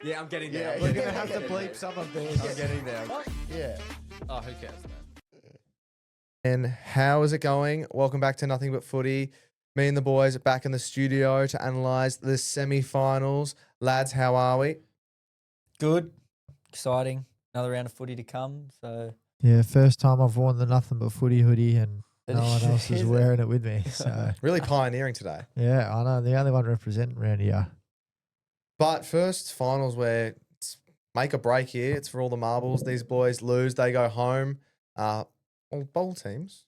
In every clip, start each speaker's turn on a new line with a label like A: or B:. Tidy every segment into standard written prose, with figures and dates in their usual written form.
A: Yeah, I'm getting there.
B: Yeah, we're gonna have to bleep some of these.
A: I'm getting there.
B: Yeah.
A: Oh, who cares, man?
C: And how is it going? Welcome back to Nothing But Footy. Me and the boys are back in the studio to analyse the semi-finals. Lads, how are we?
D: Good, exciting. Another round of footy to come. So
B: Yeah, first time I've worn the Nothing But Footy hoodie and
D: It
B: no one else is
D: is.
B: wearing it with me. So,
C: Really pioneering today.
B: yeah, I know. The only one representing around here.
C: But first finals where it's make or break here. It's for all the marbles. These boys lose, they go home. All bowl teams.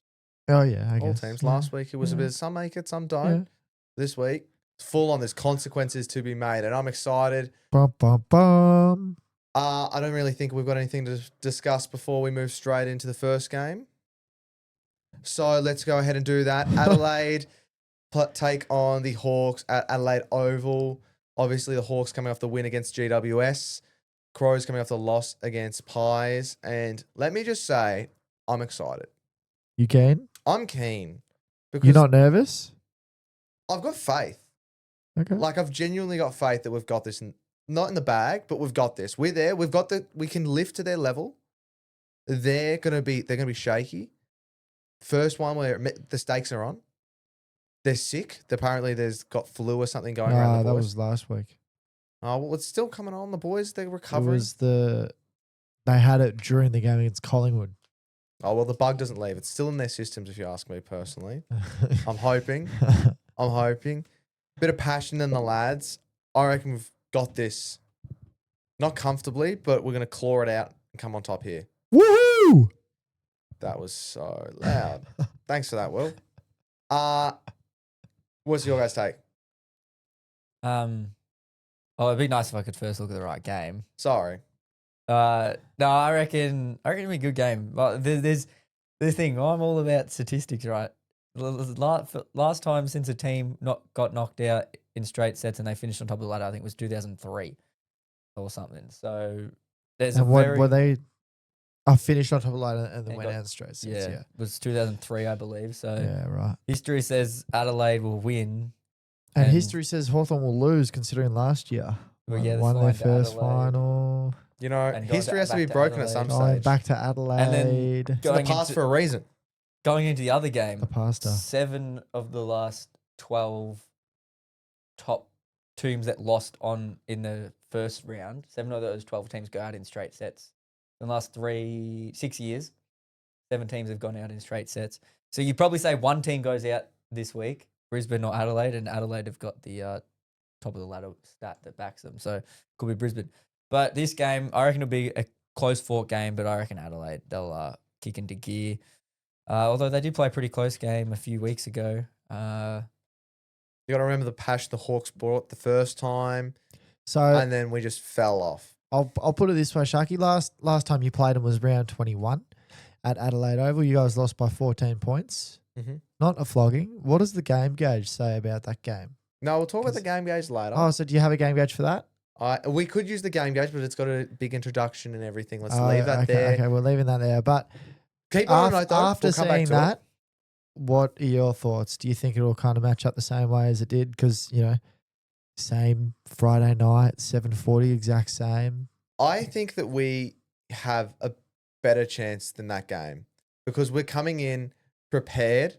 B: Oh, yeah, I
C: All
B: guess.
C: teams.
B: Yeah.
C: Last week it was a
B: Yeah.
C: bit of some make it, some
B: Yeah.
C: don't. This week, it's full on. There's consequences to be made, and I'm excited.
B: Bum, bum, bum.
C: I don't really think we've got anything to discuss before we move straight into the first game. So let's go ahead and do that. Adelaide take on the Hawks at Adelaide Oval. Obviously, the Hawks coming off the win against GWS. Crows coming off the loss against Pies. And let me just say, I'm excited.
B: You keen?
C: I'm keen. Because
B: You're not nervous?
C: I've got faith.
B: Okay.
C: Like, I've genuinely got faith that we've got this. Not in the bag, but we've got this. We're there. We've got we can lift to their level. They're gonna be shaky. First one where the stakes are on. They're sick. Apparently, there's got flu or something going around the
B: that
C: boys.
B: was last week.
C: Oh, well, it's still coming on. The boys, they're
B: It
C: recovering.
B: was they had it during the game against Collingwood.
C: Oh, well, the bug doesn't leave. It's still in their systems, if you ask me personally. I'm hoping. Bit of passion in the lads. I reckon we've got this. Not comfortably, but we're going to claw it out and come on top here.
B: Woohoo!
C: That was so loud. Thanks for that, Will. What's your guys' take?
D: it'd be nice if I could first look at the right game.
C: Sorry.
D: No, I reckon it'll be a good game. But there's the thing. I'm all about statistics, right? Last time since a team got knocked out in straight sets and they finished on top of the ladder, I think it was 2003 or something. So there's
B: And
D: a
B: what
D: very
B: were they? I finished on top of the line and then
D: And
B: went
D: got-
B: down straight. Sets,
D: yeah,
B: yeah.
D: it was 2003, I believe. So
B: Yeah, right.
D: history says Adelaide will win.
B: And
D: And-
B: history says Hawthorn will lose considering last year.
D: Well, yeah, they
B: won their
D: flying to
B: first
D: Adelaide.
B: final.
C: You know,
D: And going
C: history has to
D: back
C: be
D: to
C: broken at some
D: Adelaide.
B: Going
C: stage.
B: back to Adelaide.
C: It's in the
D: Going
C: past
D: into-
C: for a reason.
D: Going into the other game,
B: The pasta.
D: 7 of the last 12 top teams that lost in the first round, 7 of those 12 teams go out in straight sets. In the last 6 years, 7 teams have gone out in straight sets. So you'd probably say one team goes out this week, Brisbane or Adelaide, and Adelaide have got the top of the ladder stat that backs them. So could be Brisbane. But this game, I reckon it'll be a close fought game, but I reckon Adelaide, they'll kick into gear. Although they did play a pretty close game a few weeks ago.
C: You got to remember the passion the Hawks brought the first time,
B: So
C: and then we just fell off.
B: I'll put it this way, Sharky. Last time you played them was round 21 at Adelaide Oval. You guys lost by 14 points.
C: Mhm.
B: Not a flogging. What does the game gauge say about that game?
C: No, we'll talk about the game gauge later.
B: Oh, so do you have a game gauge for that?
C: We could use the game gauge, but it's got a big introduction and everything. Let's
B: Oh,
C: leave that
B: okay,
C: there.
B: Okay, we're leaving that there. But
C: Keep on a note, though.
B: after
C: We'll come back
B: seeing
C: to
B: that,
C: it.
B: what are your thoughts? Do you think it'll kind of match up the same way as it did? Because, same Friday night, 7:40, exact same.
C: I think that we have a better chance than that game because we're coming in prepared.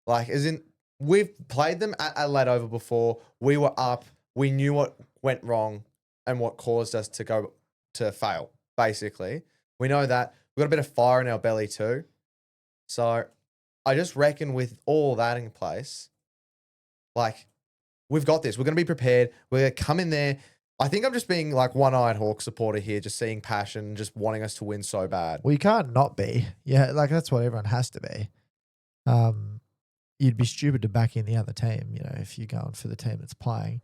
C: Like, as in, we've played them at Adelaide Oval before. We were up. We knew what went wrong and what caused us to fail, basically. We know that. We've got a bit of fire in our belly too. So I just reckon with all that in place, like, we've got this. We're going to be prepared. We're going to come in there. I think I'm just being like one-eyed Hawk supporter here, just seeing passion, just wanting us to win so bad.
B: Well, you can't not be. Yeah, like that's what everyone has to be. You'd be stupid to back in the other team, if you're going for the team that's playing.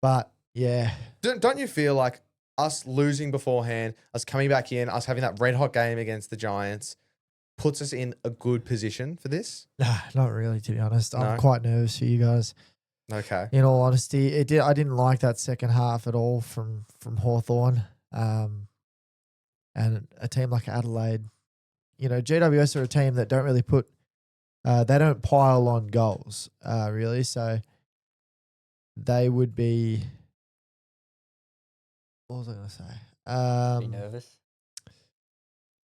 B: But yeah,
C: Don't you feel like us losing beforehand, us coming back in, us having that red-hot game against the Giants puts us in a good position for this?
B: nah, not really, to be honest.
C: No?
B: I'm quite nervous for you guys.
C: Okay.
B: In all honesty, I didn't like that second half at all from Hawthorn. And a team like Adelaide, GWS are a team that don't really they don't pile on goals, really. So they would be What was I going to say?
D: Be nervous.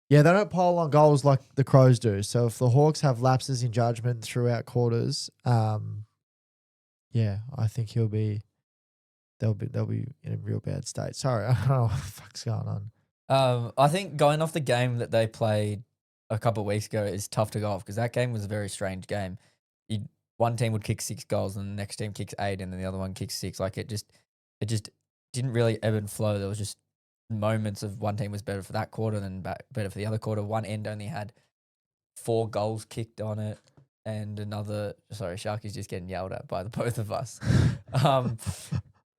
B: Yeah, they don't pile on goals like the Crows do. So if the Hawks have lapses in judgment throughout quarters, yeah, I think they'll be in a real bad state. Sorry, I don't know what the fuck's going on.
D: I think going off the game that they played a couple of weeks ago is tough to go off because that game was a very strange game. One team would kick 6 goals and the next team kicks 8 and then the other one kicks 6. Like it just didn't really ebb and flow. There was just moments of one team was better for that quarter than better for the other quarter. One end only had 4 goals kicked on it, and another. Sorry, Sharky's just getting yelled at by the both of us.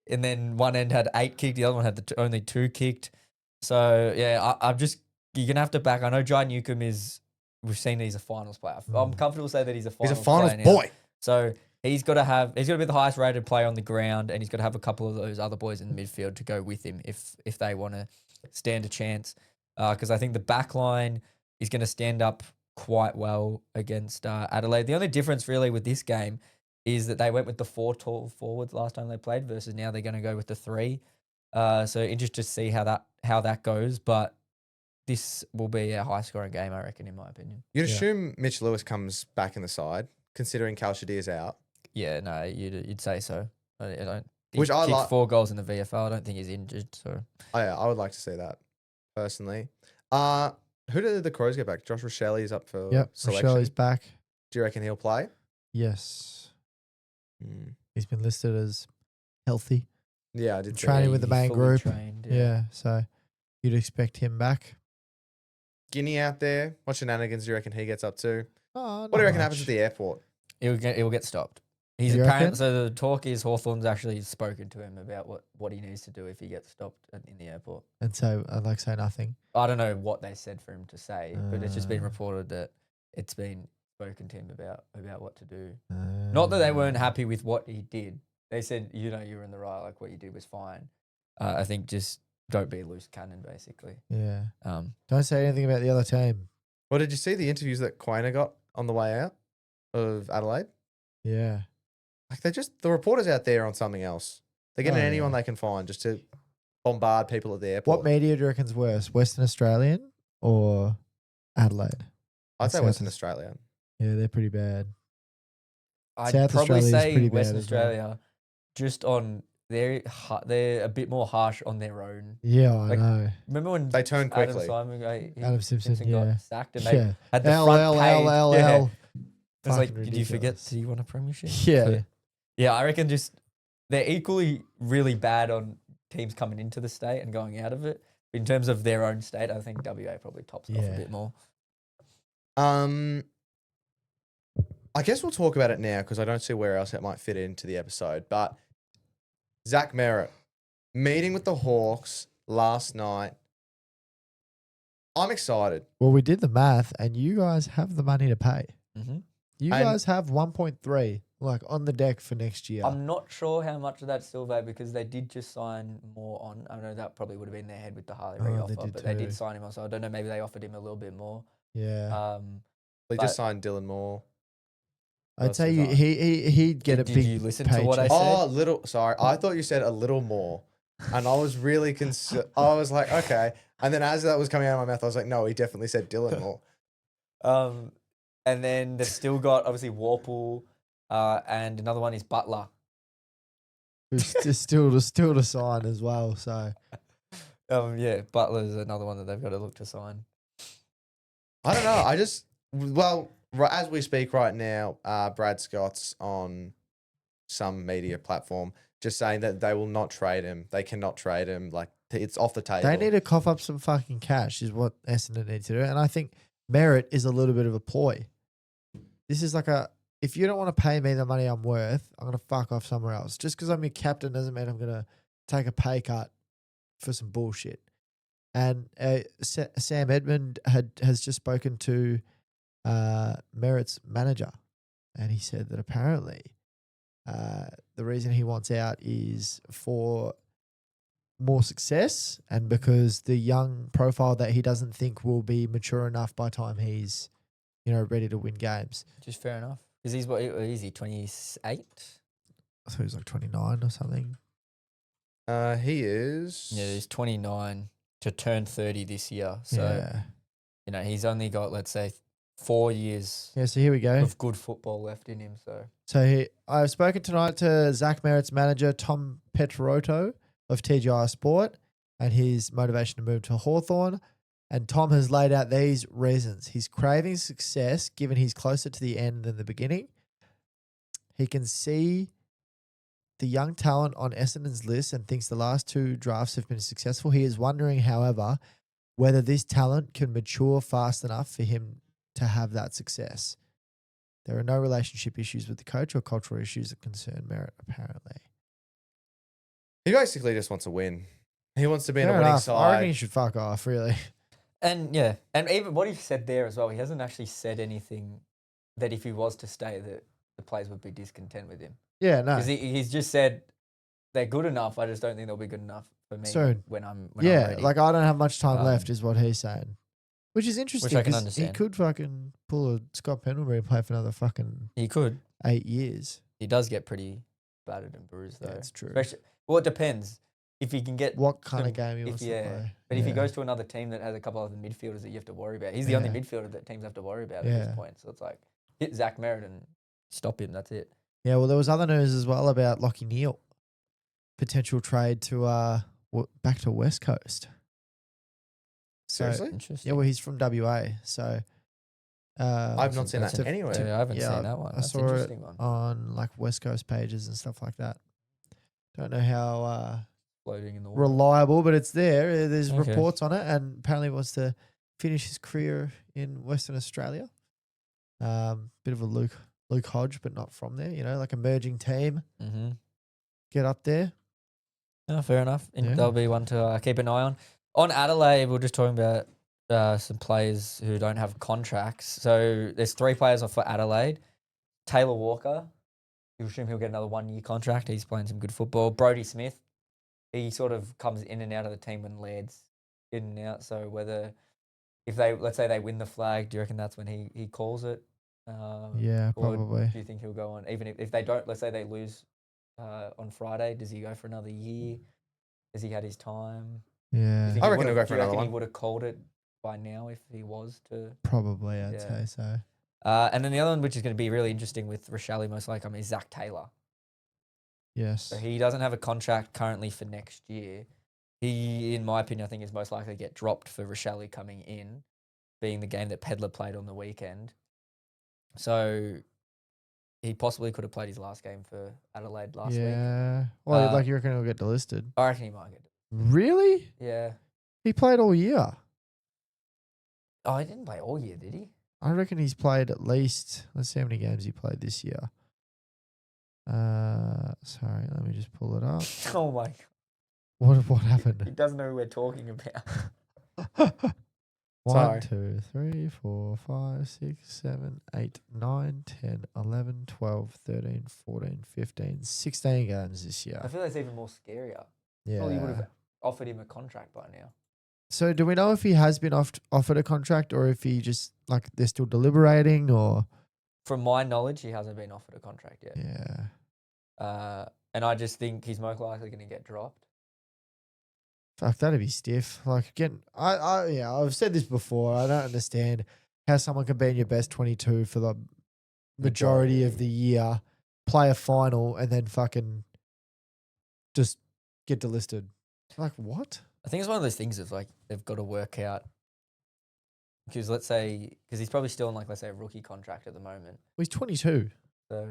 D: And then one end had 8 kicked, the other one had only 2 kicked. So yeah, I'm just you're gonna have to back. I know Jai Newcomb is. We've seen he's a finals player. I'm comfortable to say that he's a finals player
C: boy.
D: So he's got to be the highest rated player on the ground, and he's got to have a couple of those other boys in the midfield to go with him if they want to stand a chance. Because I think the back line is going to stand up quite well against Adelaide. The only difference really with this game is that they went with the 4 tall forwards last time they played versus now they're going to go with the 3. So interested to see how that goes, but this will be a high scoring game, I reckon, in my opinion.
C: You'd assume Mitch Lewis comes back in the side, considering Cal Shadir's out.
D: Yeah, no, you'd say so. I don't. He
C: Which I
D: kicked
C: like.
D: 4 goals in the VFL. I don't think he's injured. So
C: Oh, yeah, I would like to see that personally. Who did the Crows get back? Josh Rochelle is up for selection.
B: Rochelle's back.
C: Do you reckon he'll play?
B: Yes.
C: Mm.
B: He's been listed as healthy.
C: Yeah, I did.
B: Training with the main group.
D: Trained,
B: Yeah, so you'd expect him back.
C: Guinea out there. What shenanigans do you reckon he gets up to?
B: Oh,
C: What do you reckon happens at the airport?
D: It will get stopped. He's
B: You
D: apparent.
B: reckon?
D: So the talk is Hawthorn's actually spoken to him about what he needs to do if he gets stopped in the airport.
B: And so I'd like say nothing.
D: I don't know what they said for him to say, but it's just been
B: Uh.
D: reported that it's been spoken to him about what to do. Not that they weren't happy with what he did. They said, you're in the right. Like what you did was fine. I think just don't be a loose cannon, basically.
B: Yeah.
D: Um,
B: Don't say anything about the other team.
C: Well, did you see the interviews that Quainer got on the way out of Adelaide?
B: Yeah.
C: Like the reporters out there on something else. They're getting
B: Oh,
C: anyone
B: yeah.
C: they can find just to bombard people at the airport.
B: What media do you reckon's worse, Western Australian or Adelaide?
C: I'd say
B: South
C: Western
B: Aus-
C: Australia.
B: Yeah, they're pretty bad.
D: I'd
B: South
D: probably
B: Australia's
D: say
B: pretty bad
D: Western
B: as well.
D: Australia, just on they're a bit more harsh on their own.
B: Yeah, I
D: Like,
B: know.
D: Remember when
C: They turn quickly.
D: Adam
B: Simpson,
D: got
B: yeah.
D: sacked and they
B: Yeah.
D: had the
B: L,
D: front
B: L,
D: page.
B: L, L,
D: Yeah.
B: L.
D: It's like,
B: Fucking
D: did you forget?
B: ridiculous.
D: Do you want a premiership?
B: Yeah.
D: So, yeah, I reckon just they're equally really bad on teams coming into the state and going out of it. In terms of their own state, I think WA probably tops it off a
B: Yeah.
D: bit more.
C: I guess we'll talk about it now because I don't see where else it might fit into the episode. But Zach Merritt meeting with the Hawks last night. I'm excited.
B: Well, we did the math, and you guys have the money to pay.
D: Mm-hmm.
B: You
C: And-
B: guys have 1.3 like on the deck for next year.
D: I'm not sure how much of that's still there because they did just sign more on. I know that probably would have been their head with the Harley Reid
B: Oh,
D: offer,
B: they did
D: but they
B: too.
D: did sign him on. So I don't know. Maybe they offered him a little bit more.
B: Yeah,
C: They
D: but-
C: just signed Dylan Moore.
B: I'd
C: else
B: say
C: was
B: you,
C: on?
B: he'd get a
D: Did
B: big.
D: you listen to what I
B: paycheck.
D: said?
C: Oh, little. Sorry, I thought you said a little more, and I was really concerned. I was like, okay. And then as that was coming out of my mouth, I was like, no, he definitely said Dylan Moore.
D: And then they've still got obviously Warple, and another one is Butler.
B: Who's still to sign as well. So
D: Yeah, Butler's another one that they've got to look to sign.
C: I don't know. As we speak right now, Brad Scott's on some media platform just saying that they will not trade him. They cannot trade him. Like it's off the table.
B: they need to cough up some fucking cash, is what Essendon need to do. And I think Merritt is a little bit of a ploy. This is like if you don't want to pay me the money I'm worth, I'm gonna fuck off somewhere else. Just because I'm your captain doesn't mean I'm gonna take a pay cut for some bullshit. And Sam Edmund has just spoken to Merritt's manager, and he said that apparently the reason he wants out is for more success and because the young profile that he doesn't think will be mature enough by the time he's, ready to win games.
D: Which is fair enough. Because he's what is he, 28?
B: I thought he was like 29 or something.
C: He is.
D: Yeah, he's 29 to turn 30 this year. So,
B: yeah.
D: you know, he's only got, let's say, 4 years
B: Yeah, so here we go.
D: of good football left in him. So,
B: I've spoken tonight to Zach Merritt's manager, Tom Petrotto of TGI Sport, and his motivation to move to Hawthorn. And Tom has laid out these reasons. He's craving success given he's closer to the end than the beginning. He can see the young talent on Essendon's list and thinks the last 2 drafts have been successful. He is wondering, however, whether this talent can mature fast enough for him to have that success. There are no relationship issues with the coach or cultural issues that concern Merritt, apparently.
C: He basically just wants to win. He wants to be in a
B: Fair
C: winning
B: enough. I reckon he
C: side.
B: should fuck off, really.
D: and yeah, and even what he said there as well, he hasn't actually said anything that if he was to stay, that the players would be discontent with him.
B: Yeah, no.
D: Because he's just said they're good enough. I just don't think they'll be good enough for me
B: Soon.
D: when I'm
B: Yeah,
D: ready.
B: like I don't have much time
D: Um,
B: left, is what he's saying. Which is interesting.
D: I can
B: 'cause
D: understand.
B: He could fucking pull a Scott Pendlebury and play for another fucking
D: he could.
B: 8 years.
D: He does get pretty battered and bruised though.
B: Yeah, it's true.
D: Especially, well, it depends. If he can get
B: What kind
D: some-
B: of game he wants to play.
D: But if he
B: Yeah.
D: goes to another team that has a couple other midfielders that you have to worry about, he's the only
B: Yeah.
D: midfielder that teams have to worry about at
B: Yeah.
D: this point. So it's like hit Zach Merritt and stop him. That's it.
B: Yeah, well, there was other news as well about Lockie Neal. Potential trade to back to West Coast. So,
C: Seriously?
D: Interesting.
B: yeah, well, he's from WA. So
C: I've not seen that
D: that's a-
C: anywhere.
D: Yeah, I haven't
B: yeah,
D: seen that one.
B: I
D: That's
B: saw
D: an
B: it
D: interesting one.
B: on like West Coast pages and stuff like that. Don't know how
D: Floating in the water.
B: reliable, but it's there. There's
D: Okay.
B: reports on it, and apparently wants to finish his career in Western Australia. Bit of a Luke Hodge, but not from there. You know, like emerging team.
D: Mm-hmm.
B: Get up there.
D: No, fair enough.
B: Yeah.
D: That'll be one to keep an eye on. On Adelaide, we're just talking about some players who don't have contracts. So there's 3 players off for Adelaide. Taylor Walker, you assume he'll get another 1-year contract. He's playing some good football. Brodie Smith, he sort of comes in and out of the team when Laird's in and out. So let's say they win the flag, do you reckon that's when he calls it?
B: Yeah,
D: Or
B: probably.
D: do you think he'll go on? Even if they don't, let's say they lose on Friday, does he go for another year? Has he had his time?
B: Yeah,
C: I reckon he'll go for another
D: He
C: one.
D: would have called it by now if he was to.
B: probably. I'd
D: Yeah.
B: say so.
D: And then the other one, which is going to be really interesting with Rochelle most likely, is Zach Taylor.
B: Yes.
D: So he doesn't have a contract currently for next year. He, in my opinion, I think is most likely to get dropped for Rochelle coming in, being the game that Pedler played on the weekend. So he possibly could have played his last game for Adelaide last week.
B: Yeah. Well,
D: Uh,
B: like you reckon he'll get delisted?
D: I reckon he might get.
B: Really?
D: Yeah.
B: He played all year.
D: Oh, he didn't play all year, did he?
B: I reckon he's played at least. Let's see how many games he played this year. Sorry, let me just pull it up.
D: Oh my!
B: What
D: He
B: happened?
D: doesn't know who we're talking about.
B: 1,
D: Sorry.
B: 2, 3, 4, 5, 6, 7, 8, 9, 10, 11, 12, 13, 14, 15, 16 games this
D: I
B: year.
D: feel that's even more scarier.
B: Yeah.
D: Well, you would have offered him a contract by now.
B: So do we know if he has been offered a contract or if he just like they're still deliberating or?
D: From my knowledge, he hasn't been offered a contract yet.
B: Yeah.
D: And I just think he's most likely going to get dropped.
B: Fuck, that'd be stiff. Like again, I've said this before. I don't understand how someone can be in your best 22 for the majority of the year, play a final, and then fucking just get delisted. Like what?
D: I think it's one of those things of like they've got to work out. Because let's say, because he's probably still on like, let's say, a rookie contract at the moment.
B: Well, he's 22.
D: So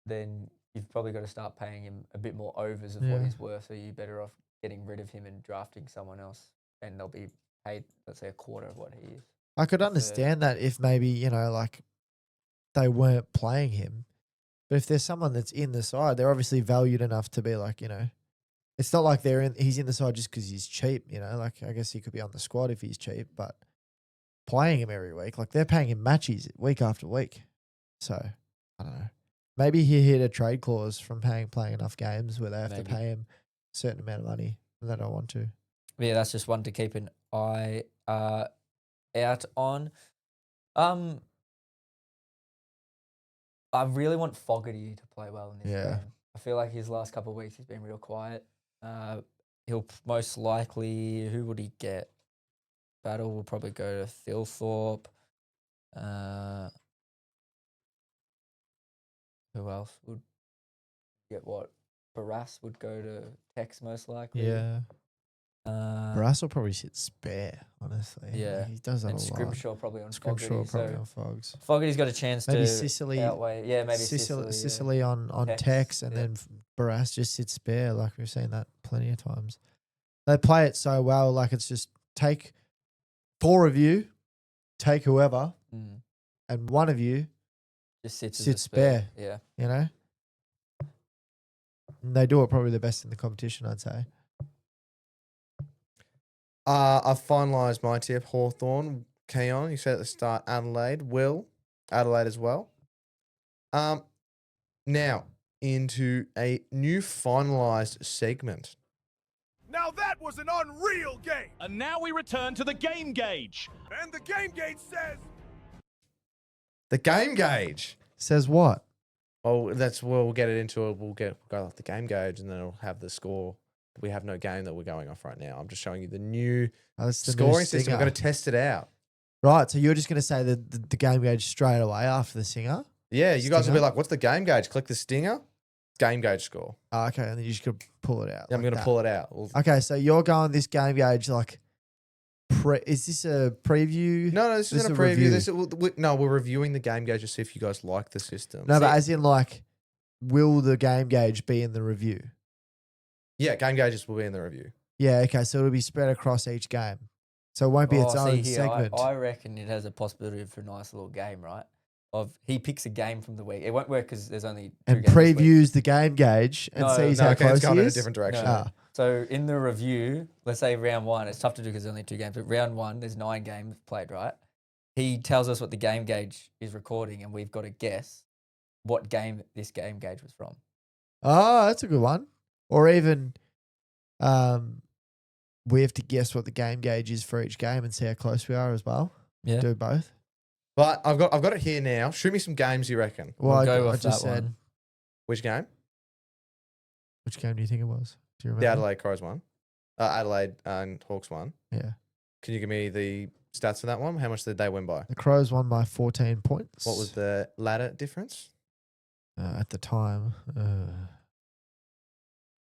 D: then you've probably got to start paying him a bit more overs of
B: Yeah.
D: what he's worth. So you're better off getting rid of him and drafting someone else. And they'll be paid, let's say, a quarter of what he is.
B: I could understand that if maybe, you know, like they weren't playing him. But if there's someone that's in the side, they're obviously valued enough to be like, you know, it's not like he's in the side just because he's cheap, you know, like I guess he could be on the squad if he's cheap, but playing him every week, like they're paying him matches week after week. So I don't know. Maybe he hit a trade clause from playing enough games where they have to
D: Maybe.
B: pay him a certain amount of money and they don't want to.
D: But yeah, that's just one to keep an eye out on. I really want Fogarty to play well in this
B: Yeah.
D: game. I feel like his last couple of weeks he's been real quiet. He'll most likely. Who would he get? Battle will probably go to Thilthorpe. Who else would get what? Barras would go to Tex most likely.
B: Yeah. Brass will probably sit spare, honestly.
D: Yeah.
B: He does that
D: And
B: a lot.
D: Scrimshaw probably on
B: Scrimshaw
D: Fogarty.
B: probably
D: So
B: on Fogs.
D: Fogarty's got a chance
B: Maybe
D: to
B: Sicily.
D: outweigh. Yeah, maybe
B: Sicily,
D: Sicily. Yeah.
B: on
D: Tex,
B: Tex, and
D: yeah.
B: then Barras just sits spare. Like we've seen that plenty of times. They play it so well. Like it's just take 4 of you, take whoever, and 1 of you
D: Just sits as
B: sits
D: a spare.
B: spare.
D: Yeah.
B: You know, and they do it probably the best in the competition, I'd say.
C: I've finalised my tip. Hawthorn, Keon, you said at the start Adelaide. Will, Adelaide as well. Now, into a new finalised segment.
E: Now that was an unreal game.
F: And now we return to the game gauge.
E: And the game gauge says...
C: The game gauge.
B: Says what?
C: Oh, we'll get it into it. We'll go off the game gauge and then it'll have the score. We have no game that we're going off right now. I'm just showing you the new
B: That's the new
C: scoring system. We're
B: stinger.
C: going to test it out.
B: Right, so you're just going to say the game gauge straight away after the singer?
C: Yeah, you guys will be
B: Stinger?
C: like, what's the game gauge? Click the stinger, game gauge score.
B: Oh, okay, and then you just got to pull it out.
C: Yeah, I'm going to pull it out.
B: Okay, so you're going this game gauge like, is this a preview?
C: No, this isn't a preview.
B: review.
C: We're reviewing the game gauge to see if you guys like the system.
B: No, but as in like, will the game gauge be in the review?
C: Yeah, game gauges will be in the review.
B: Yeah, okay, so it'll be spread across each game. So it won't be its own segment.
D: I reckon it has a possibility for a nice little game, right? He picks a game from the week. It won't work because there's only 2
B: and
D: games this week.
B: previews the game gauge and sees how
C: okay,
B: close
C: it's going
B: he
C: in a
B: is.
C: different direction.
D: No.
B: Ah.
D: So in the review, let's say round 1, it's tough to do because there's only 2 games, but round 1, there's 9 games played, right? He tells us what the game gauge is recording and we've got to guess what game this game gauge was from.
B: Oh, that's a good one. Or even we have to guess what the game gauge is for each game and see how close we are as well.
D: Yeah.
B: Do both.
C: But I've got it here now. Shoot me some games you reckon.
B: Well,
D: We'll go
B: I
D: with
B: just
D: that
B: said,
D: one.
C: Which game?
B: which game do you think it was? Do you remember?
C: The Adelaide Crows one. Adelaide and Hawks one.
B: Yeah.
C: Can you give me the stats for that one? How much did they win by?
B: The Crows won by 14 points.
C: What was the ladder difference?
B: at the time?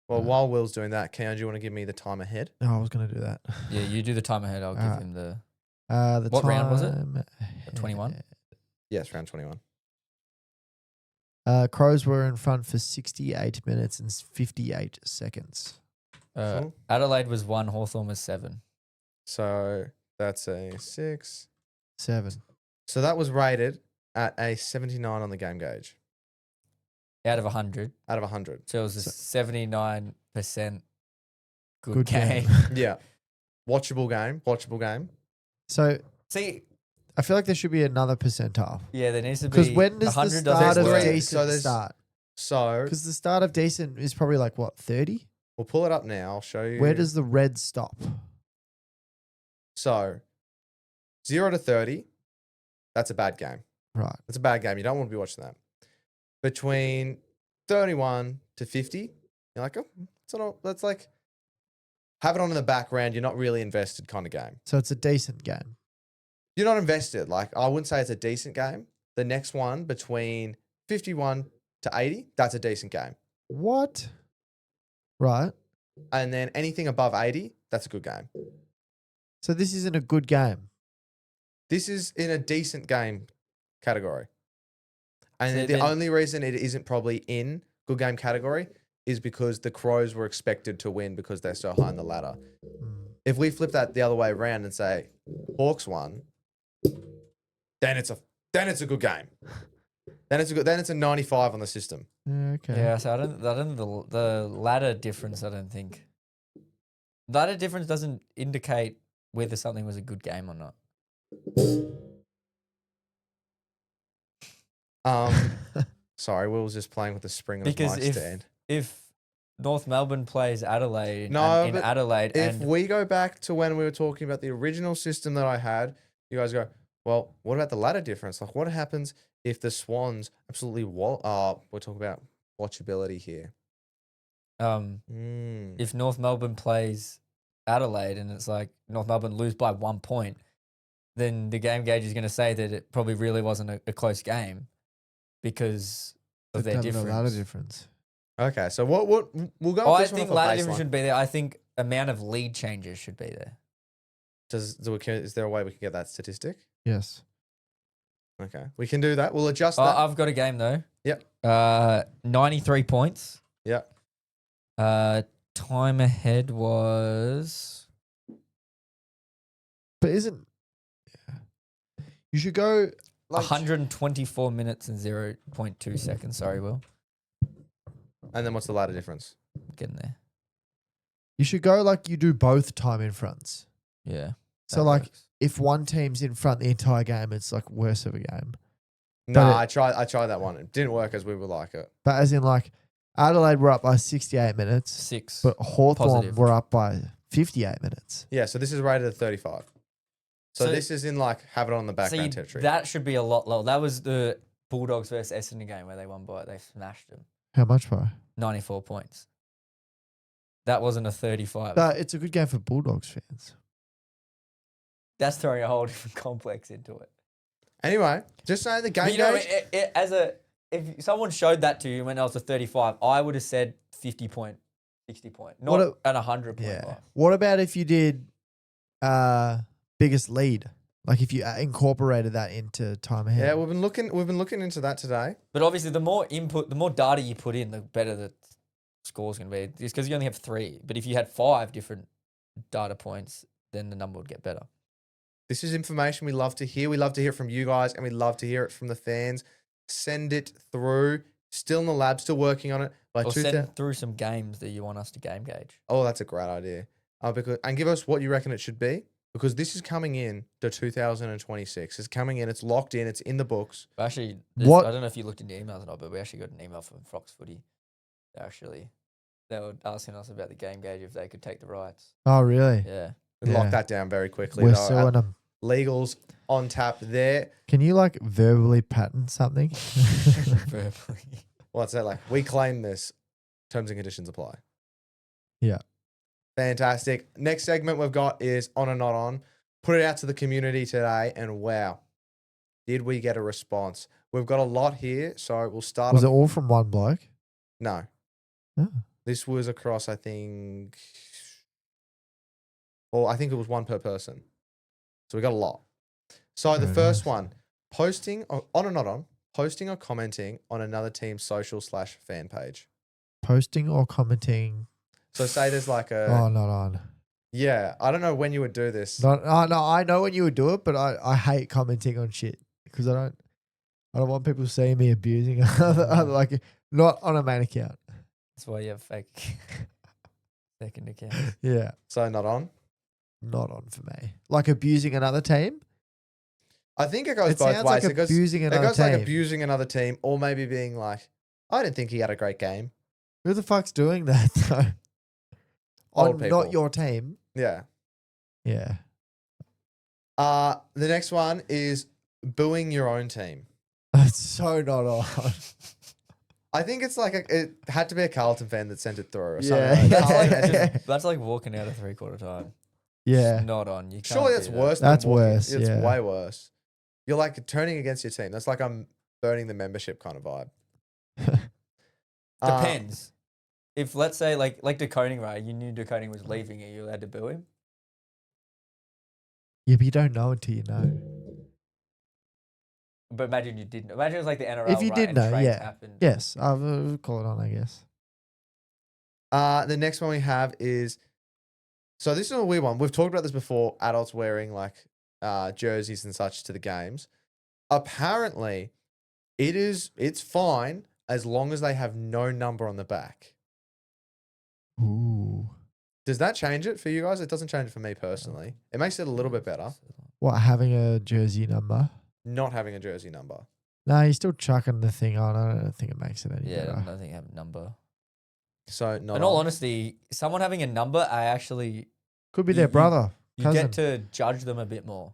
C: Well, while Will's doing that, Keon, do you want to give me the time ahead?
B: No, I was going to do that.
D: Yeah, you do the time ahead. I'll give
B: Alright.
D: him the
B: The
D: What round was it?
B: time
D: 21?
C: Yes, round 21.
B: Crows were in front for 68 minutes and 58 seconds.
C: Cool.
D: Adelaide was 1, Hawthorn was 7.
C: So that's a 6.
B: 7.
C: So that was rated at a 79 on the game gauge
D: Out of 100.
C: out of 100.
D: So it was a 79% good,
B: Good
D: game.
B: game.
C: Yeah. Watchable game.
B: So
D: See,
B: I feel like there should be another percentile.
D: yeah, there needs to be.
B: Because when does the
D: 100
B: start
D: doesn't
B: of
C: work.
D: work.
B: decent
C: So there's-
B: start?
C: So
B: Because the start of decent is probably like, what, 30?
C: we'll pull it up now. I'll show you.
B: Where does the red stop?
C: So 0 to 30, that's a bad game.
B: Right.
C: That's a bad game. You don't want to be watching that. Between 31 to 50, you're like, oh, that's like, have it on in the background. You're not really invested kind of game.
B: So it's a decent game.
C: You're not invested. Like, I wouldn't say it's a decent game. The next one between 51 to 80, that's a decent game.
B: What? Right.
C: And then anything above 80, that's a good game.
B: So this isn't a good game.
C: This is in a decent game category. And
D: So
C: the
D: then-
C: only reason it isn't probably in good game category is because the Crows were expected to win because they're so high on the ladder.
B: Mm.
C: If we flip that the other way around and say Hawks won, then it's a good game. Then it's a 95 on the system.
B: Okay.
D: Yeah, so I don't the ladder difference, I don't think. Ladder difference doesn't indicate whether something was a good game or not.
C: Sorry, Will was just playing with the spring of his
D: Because
C: mic stand.
D: if North Melbourne plays Adelaide
C: No,
D: in
C: but
D: Adelaide
C: If
D: and
C: we go back to when we were talking about the original system that I had, you guys go, well, what about the ladder difference? Like, what happens if the Swans absolutely we're talking about watchability here.
D: If North Melbourne plays Adelaide and it's like North Melbourne lose by 1 point, then the game gauge is going to say that it probably really wasn't a close game because of their
B: Determine a ladder
D: difference.
B: difference.
C: Okay, so what we'll go.
D: Oh,
C: Off
D: I
C: this one
D: think
C: off a
D: ladder difference
C: baseline.
D: should be there. I think amount of lead changes should be there.
C: Is there a way we can get that statistic?
B: Yes.
C: Okay, we can do that. We'll adjust
D: Oh,
C: that.
D: I've got a game though.
C: Yep.
D: 93 points.
C: Yep.
D: Time ahead was
B: But isn't you should go like
D: 124 minutes and 0.2 seconds. Sorry, Will.
C: And then what's the ladder difference?
D: Getting there.
B: you should go like you do both time in fronts.
D: Yeah.
B: So
C: That
B: like
C: works.
B: if one team's in front the entire game, it's like worse of a game.
C: Nah,
B: it-
C: I tried that one. It didn't work as we would like it.
B: But as in like Adelaide were up by 68 minutes,
D: 6.
B: but Hawthorn
D: Positive.
B: were up by 58 minutes.
C: Yeah, so this is rated at 35. So
D: So-
C: this is in like have it on the background
D: See,
C: territory.
D: that should be a lot lower. That was the Bulldogs versus Essendon game where they won by, they smashed them.
B: How much by?
D: 94 points. That wasn't a 35.
B: But it's a good game for Bulldogs fans.
D: That's throwing a whole different complex into it.
C: Anyway, just saying the game
D: But you know,
C: gauge.
D: if someone showed that to you when I was a 35, I would have said 50 point, 60 point, not
B: What
D: an 100 point.
B: Yeah.
D: Life.
B: What about if you did biggest lead? Like if you incorporated that into time ahead.
C: Yeah, we've been looking into that today.
D: But obviously, the more input, the more data you put in, the better the score's going to be. It's because you only have 3. But if you had 5 different data points, then the number would get better.
C: This is information we love to hear. We love to hear it from you guys, and we love to hear it from the fans. Send it through. Still in the lab, still working on it. By
D: Or
C: 2000
D: send through some games that you want us to game gauge.
C: Oh, that's a great idea. And give us what you reckon it should be, because this is coming in to 2026. It's coming in. It's locked in. It's in the books.
D: But actually,
B: What-
D: I don't know if you looked into emails or not, but we actually got an email from Fox Footy. They were asking us about the game gauge if they could take the rights.
B: Oh, really?
D: Yeah.
C: We
B: Yeah.
C: lock that down very quickly.
B: We're
C: though.
B: suing them.
C: Legals on tap there.
B: Can you like verbally patent something?
D: Verbally.
C: What's that like? We claim this. Terms and conditions apply.
B: Yeah.
C: Fantastic. Next segment we've got is on or not on. Put it out to the community today, and wow, did we get a response? We've got a lot here, so we'll start.
B: Was it
C: off-
B: all from one bloke?
C: No,
B: Oh.
C: this was across. I think it was one per person. So we got a lot. So the
B: Very
C: first
B: nice.
C: one, posting on or not on, posting or commenting on another team's social/fan page.
B: Posting or commenting?
C: So say there's like a
B: Oh, not on.
C: yeah. I don't know when you would do this.
B: Not. Oh, no, I know when you would do it, but I hate commenting on shit because I don't want people seeing me abusing other like not on a main account.
D: That's why you have fake second accounts.
B: Yeah,
C: So not on.
B: not on for me. Like abusing another team.
C: I think it goes
B: It
C: both
B: sounds
C: ways.
B: like abusing
C: it
B: another
C: goes
B: team.
C: like abusing another team, or maybe being like, I didn't think he had a great game.
B: Who the fuck's doing that though?
C: Old
B: On
C: people.
B: not your team.
C: Yeah.
B: Yeah.
C: The next one is booing your own team.
B: That's so not on.
C: I think it's like it had to be a Carlton fan that sent it through or
B: Yeah.
C: something.
D: That's like,
B: Yeah.
D: that's like walking out of 3/4 time.
B: Yeah.
D: It's not on. You can't
C: Surely
D: do
C: that's
D: that.
C: worse.
B: That's
C: than walking.
B: worse,
C: It's
B: yeah.
C: way worse. You're like turning against your team. That's like I'm burning the membership kind of vibe.
D: Depends. If let's say like decoding, right? You knew decoding was leaving, are you allowed to boo him?
B: Yeah, but you don't know until you know.
D: But imagine you didn't. Imagine it was like the NRL.
B: If you
D: right,
B: did
D: and
B: know,
D: trades
B: yeah.
D: happened.
B: Yes, I'll call it on, I guess.
C: The next one we have is, so this is a weird one. We've talked about this before. Adults wearing like jerseys and such to the games. Apparently, it's fine as long as they have no number on the back.
B: Ooh.
C: Does that change it for you guys? It doesn't change it for me personally. It makes it a little bit better
B: What, having a jersey number?
C: not having a jersey number.
B: No, you're still chucking the thing on. I don't think it makes it any
D: Yeah, I
B: better.
D: don't think I have a number.
C: So not
D: In all
C: on.
D: honesty, someone having a number, I actually
B: Could be
D: You-
B: their
D: you-
B: brother,
D: you
B: cousin.
D: get to judge them a bit more.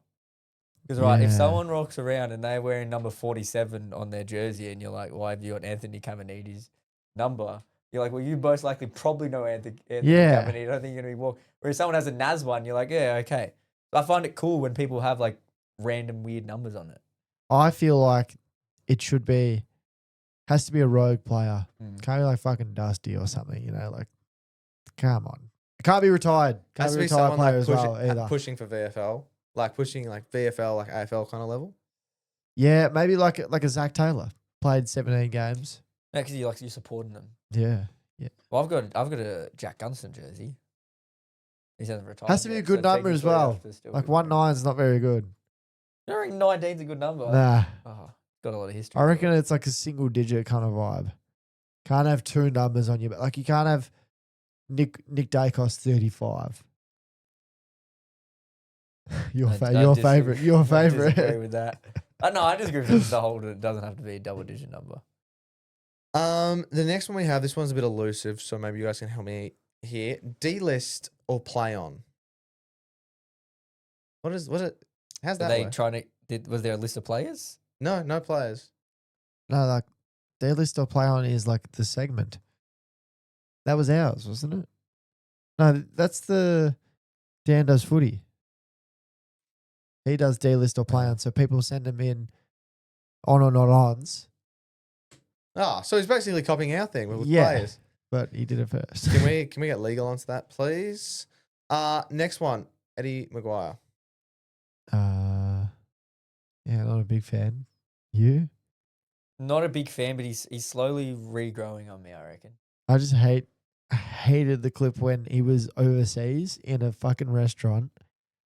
D: Because right, if
B: Yeah.
D: someone rocks around and they're wearing number 47 on their jersey, and you're like, "Why have you got Anthony Caminiti's number?" You're like, well, you most likely probably know Anthony
B: Yeah.
D: Cabanini. I don't think you're going to be walk. Whereas someone has a Naz one, you're like, yeah, okay. I find it cool when people have like random weird numbers on it.
B: I feel like it has to be a rogue player. Can't be like fucking Dusty or something, like, come on. It can't be retired. Can't
C: Has to
B: be
C: be
B: retired
C: someone
B: player
C: like
B: as well either.
C: pushing for VFL, like pushing like VFL, like AFL kind of level.
B: Yeah, maybe like a Zach Taylor. Played 17 games.
D: No, because you're supporting them.
B: Yeah.
D: Well, I've got a Jack Gunston jersey. He hasn't retired.
B: Has to be a
D: yet,
B: good
D: so
B: number as
D: technically I
B: well.
D: have to still
B: Like
D: give him
B: 1-9 is not very good.
D: You don't reckon 19's a good number?
B: Nah.
D: Oh, got a lot of history.
B: I
D: to
B: reckon
D: it.
B: it's like a single digit kind of vibe. Can't have two numbers on you, but like you can't have Nick Dacos 35. Your
D: I
B: favorite.
D: disagree-
B: Your
D: I disagree
B: favorite.
D: with that. No, I disagree with the whole. It doesn't have to be a double digit number.
C: The next one we have, this one's a bit elusive, so maybe you guys can help me here. D-list or play on? What is it? How's
D: Are
C: that
D: they
C: work?
D: trying to? Was there a list of players?
C: No players.
B: No, like their list or play on is like the segment. That was ours, wasn't it? No, that's the Dan does footy. He does D list or play on, so people send him in on or not ons.
C: Ah, so he's basically copying our thing with
B: Yeah.
C: players.
B: But he did it first.
C: Can we get legal onto that, please? Next one, Eddie Maguire.
B: Yeah, not a big fan. You?
D: Not a big fan, but he's slowly regrowing on me. I reckon.
B: I just hated the clip when he was overseas in a fucking restaurant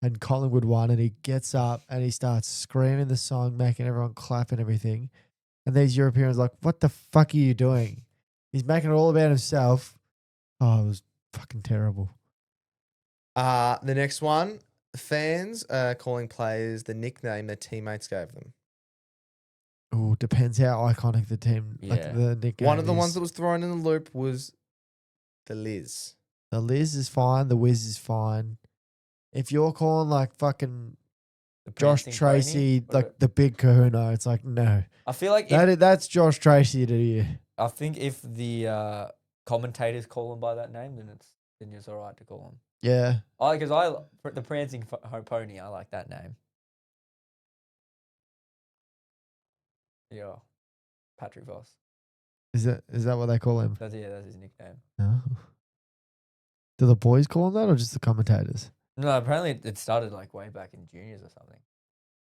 B: and Collingwood won and he gets up and he starts screaming the song, making everyone clap and everything. And these Europeans are like, what the fuck are you doing? He's making it all about himself. Oh, it was fucking terrible.
C: The next one, fans calling players the nickname their teammates gave them.
B: Oh, depends how iconic the team,
D: Yeah.
B: like the nickname
C: One of the ones
B: is.
C: that was thrown in the loop was the Liz.
B: The Liz is fine. The Wiz is fine. If you're calling like fucking
D: The
B: Josh
D: prancing
B: Tracy,
D: pony,
B: like the big kahuna, it's like, no.
D: I feel like if,
B: That's Josh Tracy to you.
D: I think if the commentators call him by that name, then it's all right to call him.
B: Yeah.
D: The prancing pony, I like that name. Yeah, Patrick Voss.
B: Is that what they call him?
D: That's his nickname.
B: No. Do the boys call him that or just the commentators?
D: No, apparently it started like way back in juniors or something.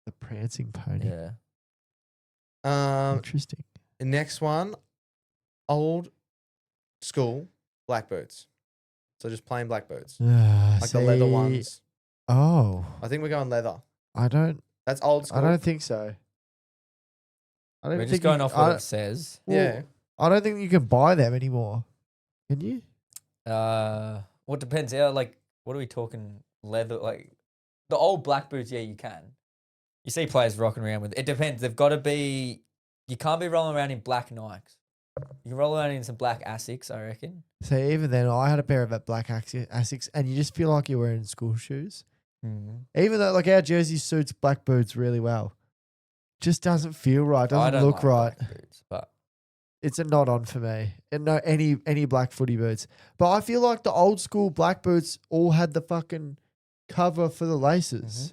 B: The prancing pony.
D: Yeah.
B: Interesting.
C: Next one, old school black boots. So just plain black boots, like the leather ones.
B: Oh,
C: I think we're going leather.
B: I don't
C: That's old school.
B: I don't think so. I don't
D: We're
B: think
D: just going off what it says.
C: Yeah.
B: I don't think you can buy them anymore. Can you?
D: Well, it depends. Yeah, like, what are we talking? Leather, like the old black boots. Yeah, you can. You see players rocking around with. It depends. They've got to be. You can't be rolling around in black Nikes. You can roll around in some black Asics, I reckon.
B: So even then, I had a pair of that black Asics, and you just feel like you're wearing school shoes. Even though like our jersey suits black boots really well, just doesn't feel right.
D: I
B: Doesn't
D: don't
B: look
D: like
B: right.
D: black boots, but
B: It's a not on for me. And no any black footy boots. But I feel like the old school black boots all had the fucking cover for the laces.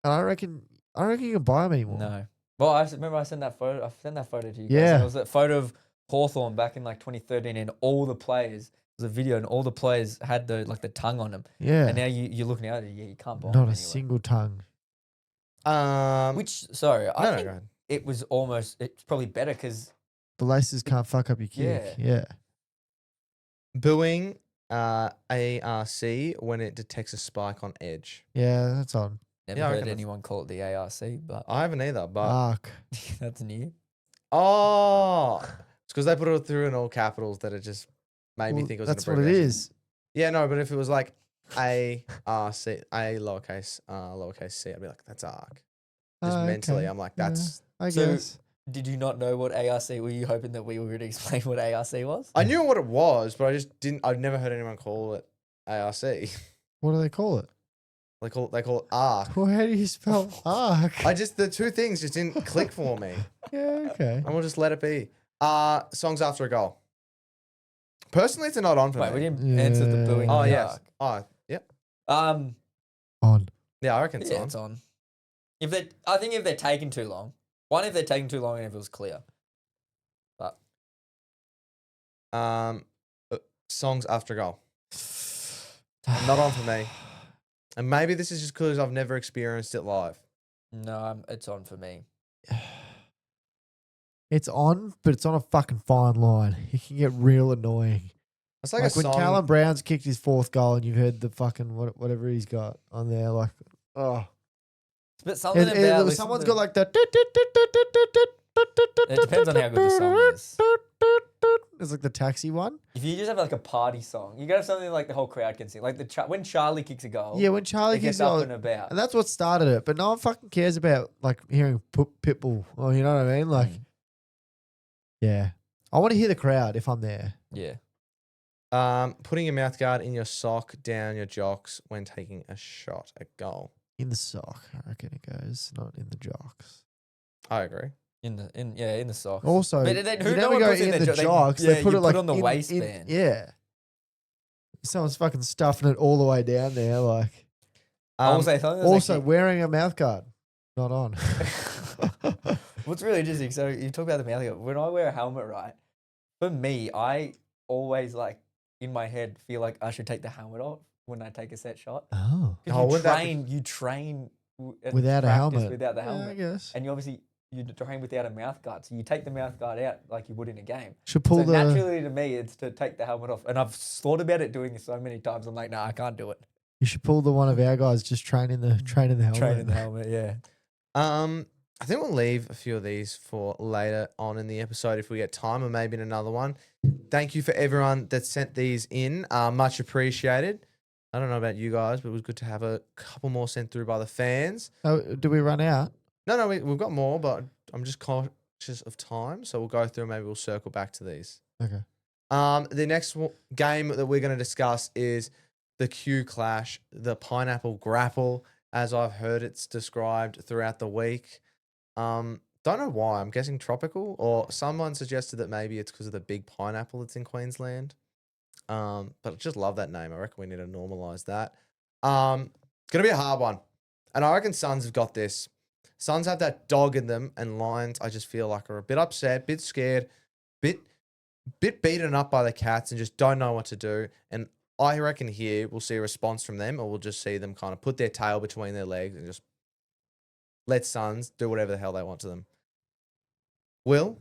B: And I reckon you can buy them anymore.
D: no. Well, remember I sent that photo. I sent that photo to you guys.
B: Yeah.
D: And it was that photo of Hawthorn back in like 2013, and all the players. It was a video, and all the players had the tongue on them.
B: Yeah.
D: And now you're looking at it. Yeah, you can't buy them
B: Not a
D: anywhere.
B: single tongue.
D: Which, sorry, I
C: no,
D: think
C: go ahead.
D: it was almost. It's probably better because
B: The laces can't fuck up your kick. Yeah.
C: Booing ARC when it detects a spike on edge.
B: Yeah, that's on.
D: never
C: Yeah, I
D: heard
C: reckon that's-
D: anyone call it the ARC, but
C: I haven't either, but
B: Arc.
D: that's new.
C: oh, it's because they put it through in all capitals that it just made me
B: Well,
C: think it was.
B: that's
C: an
B: what it
C: abbreviation.
B: is.
C: Yeah, no, but if it was like ARC, lowercase c, I'd be like, that's arc. Just mentally,
B: Okay.
C: I'm like,
B: Yeah,
C: that's.
B: I
D: So-
B: guess.
D: Did you not know what ARC? Were you hoping that we were going to explain what ARC was?
C: I knew what it was, but I just didn't. I've never heard anyone call it ARC.
B: What do they call it?
C: They call it arc.
B: Well, how do you spell arc?
C: The two things just didn't click for me,
B: Yeah, okay.
C: and we'll just let it be. Songs after a goal. Personally, it's a not on for
D: Wait, we
C: me.
D: didn't answer the booing.
C: Oh,
D: in the
C: yes.
D: dark.
C: Oh, yep.
B: On.
C: Yeah, I reckon it's
D: Yeah,
C: on.
D: it's on. I think if they're taking too long. One, if they're taking too long, and if it was clear. But
C: Songs after goal. Not on for me. And maybe this is just because I've never experienced it live.
D: no, it's on for me.
B: It's on, but it's on a fucking fine line. It can get real annoying.
C: It's like,
B: Like
C: a
B: when
C: song.
B: Callum Brown's kicked his 4th goal and you've heard the fucking whatever he's got on there, like, oh.
D: But something about
B: someone's got like that.
D: It depends on how good the song is.
B: It's like the taxi one.
D: If you just have like a party song, you gotta have something like the whole crowd can sing. Like when Charlie kicks a goal,
B: Yeah, when Charlie
D: it gets
B: kicks
D: up
B: goal,
D: and about.
B: and that's what started it. But no one fucking cares about like hearing Pitbull. Oh, you know what I mean? Like, yeah, I want to hear the crowd if I'm there.
D: Yeah.
C: Putting your mouth guard in your sock down your jocks when taking a shot at goal.
B: In the sock, I reckon it goes, not in the jocks.
C: I agree.
D: In the socks.
B: Also,
D: But then
B: you
D: no
B: never
D: one
B: go
D: puts it
B: in the
D: jo-
B: jocks.
D: yeah,
B: They put
D: you
B: it like
D: on the
B: in-
D: waistband.
B: yeah, someone's fucking stuffing it all the way down there. Like,
D: I will say something. that's
B: also
D: actually-
B: wearing a mouth guard, not on.
D: What's really interesting, so you talk about the mouth guard. When I wear a helmet, right, for me, I always like in my head feel like I should take the helmet off when I take a set shot.
B: Oh,
C: Oh,
D: Because
C: wouldn't that be-
D: you train and
B: without a
D: practice
B: helmet.
D: without the
B: Yeah, I
D: helmet.
B: guess
D: And you train without a mouth guard. So you take the mouth guard out like you would in a game.
B: should pull
D: So
B: the.
D: naturally to me, it's to take the helmet off. And I've thought about it doing it so many times. I'm like, no, I can't do it.
B: You should pull the one of our guys just training the helmet.
D: Training the helmet, yeah.
C: I think we'll leave a few of these for later on in the episode if we get time, or maybe in another one. Thank you for everyone that sent these in. Much appreciated. I don't know about you guys, but it was good to have a couple more sent through by the fans.
B: Oh, do we run out?
C: No, we've got more, but I'm just conscious of time, so we'll go through and maybe we'll circle back to these.
B: Okay.
C: The next game that we're going to discuss is the Q Clash, the Pineapple Grapple, as I've heard it's described throughout the week. Don't know why. I'm guessing tropical, or someone suggested that maybe it's because of the big pineapple that's in Queensland. But I just love that name. I reckon we need to normalise that. It's going to be a hard one. And I reckon Suns have got this. Suns have that dog in them, and Lions, I just feel like, are a bit upset, bit scared, bit beaten up by the Cats and just don't know what to do. And I reckon here we'll see a response from them, or we'll just see them kind of put their tail between their legs and just let Suns do whatever the hell they want to them. Will,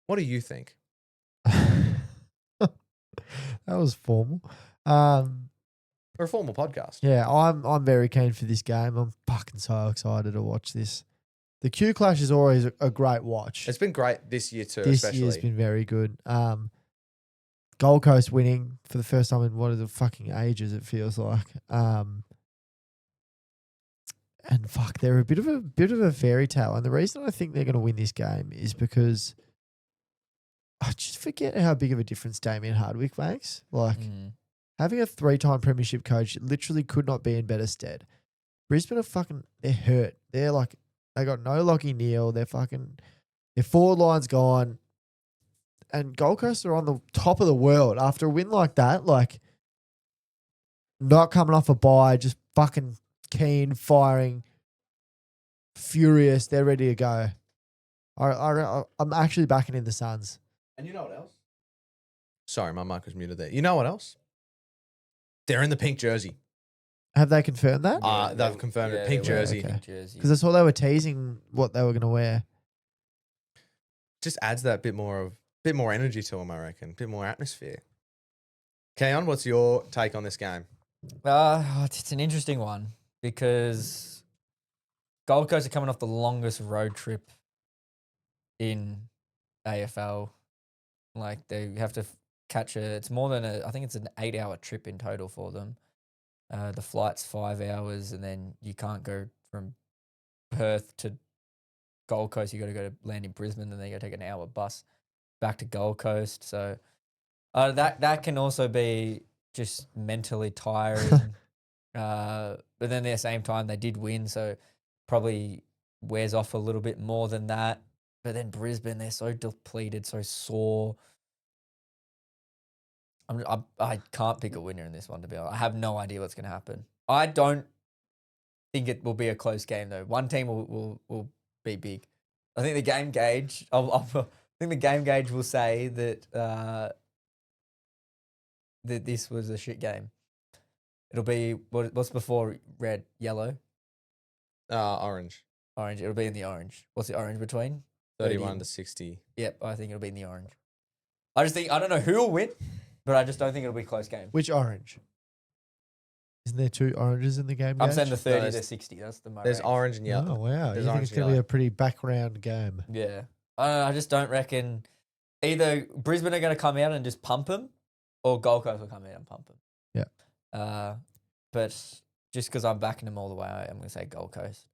C: what do you think?
B: That was formal.
C: For a formal podcast.
B: Yeah, I'm very keen for this game. I'm fucking so excited to watch this. The Q Clash is always a great watch.
C: It's been great this year too,
B: This
C: especially.
B: year's been very good. Gold Coast winning for the first time in what are the fucking ages it feels like. And fuck, they're a bit of a fairy tale. And the reason I think they're going to win this game is because I just forget how big of a difference Damien Hardwick makes. Like having a 3-time premiership coach literally could not be in better stead. Brisbane are they're hurt. They're like, they got no Lockie Neal. Their forward line's gone. And Gold Coast are on the top of the world after a win like that. Like, not coming off a bye, just fucking keen, firing, furious. They're ready to go. I'm actually backing in the Suns.
C: And you know what else? Sorry, my mic was muted there. You know what else? They're in the pink jersey.
B: Have they confirmed that?
C: They've confirmed it. Pink
D: they wear a
C: jersey.
B: Okay.
D: pink jersey.
B: Because I saw they were teasing what they were going to wear.
C: Just adds that bit more energy to them, I reckon. Bit more atmosphere. Keon, what's your take on this game?
D: It's an interesting one because Gold Coast are coming off the longest road trip in AFL. Like they have to catch it's more than I think it's an 8-hour trip in total for them. The flight's 5 hours, and then you can't go from Perth to Gold Coast. You got to go to land in Brisbane, and then you got to take an hour bus back to Gold Coast. So that can also be just mentally tiring. But then at the same time, they did win, so probably wears off a little bit more than that. But then Brisbane, they're so depleted, so sore. I can't pick a winner in this one, to be honest. I have no idea what's going to happen. I don't think it will be a close game, though. One team will be big. I think the game gauge. I think the game gauge will say that that this was a shit game. It'll be what's before red, yellow,
C: Orange.
D: orange. It'll be in the orange. What's the orange between?
C: 31 to 60.
D: Yep, I think it'll be in the orange. I don't know who will win, but I just don't think it'll be a close game.
B: Which orange? Isn't there 2 oranges in the game?
D: I'm
B: gauge?
D: saying the 30
C: There's-
D: to 60. That's the most.
C: There's orange and
B: Oh
C: yellow.
B: wow!
C: There's
B: You think
C: orange
B: it's
C: and
B: going to be
C: yellow.
B: a pretty background game?
D: Yeah. I just don't reckon either Brisbane are going to come out and just pump them or Gold Coast will come out and pump them.
B: Yeah.
D: But just because I'm backing them all the way, I'm going to say Gold Coast.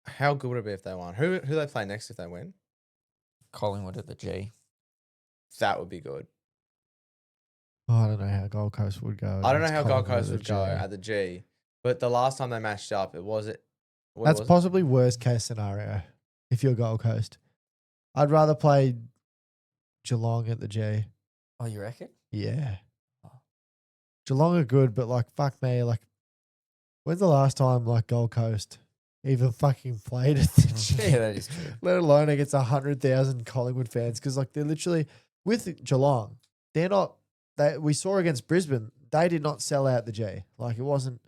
C: How good would it be if they won? Who they play next if they win?
D: Collingwood at the G.
C: That would be good.
B: Oh, I don't know how Gold Coast would go.
C: I don't know
B: against
C: how Gold
B: Collingwood
C: Coast
B: at
C: would
B: the
C: go
B: G.
C: at the G, but the last time they matched up, what
B: That's
C: was it?
B: possibly worst case scenario if you're Gold Coast. I'd rather play Geelong at the G.
D: Oh, you reckon?
B: Yeah.
D: Oh.
B: Geelong are good, but like fuck me, like when's the last time like Gold Coast even fucking played at the G?
D: Yeah, that is true.
B: Let alone against 100,000 Collingwood fans, because like they're literally with Geelong, they're not. We saw against Brisbane, they did not sell out the G. Like it wasn't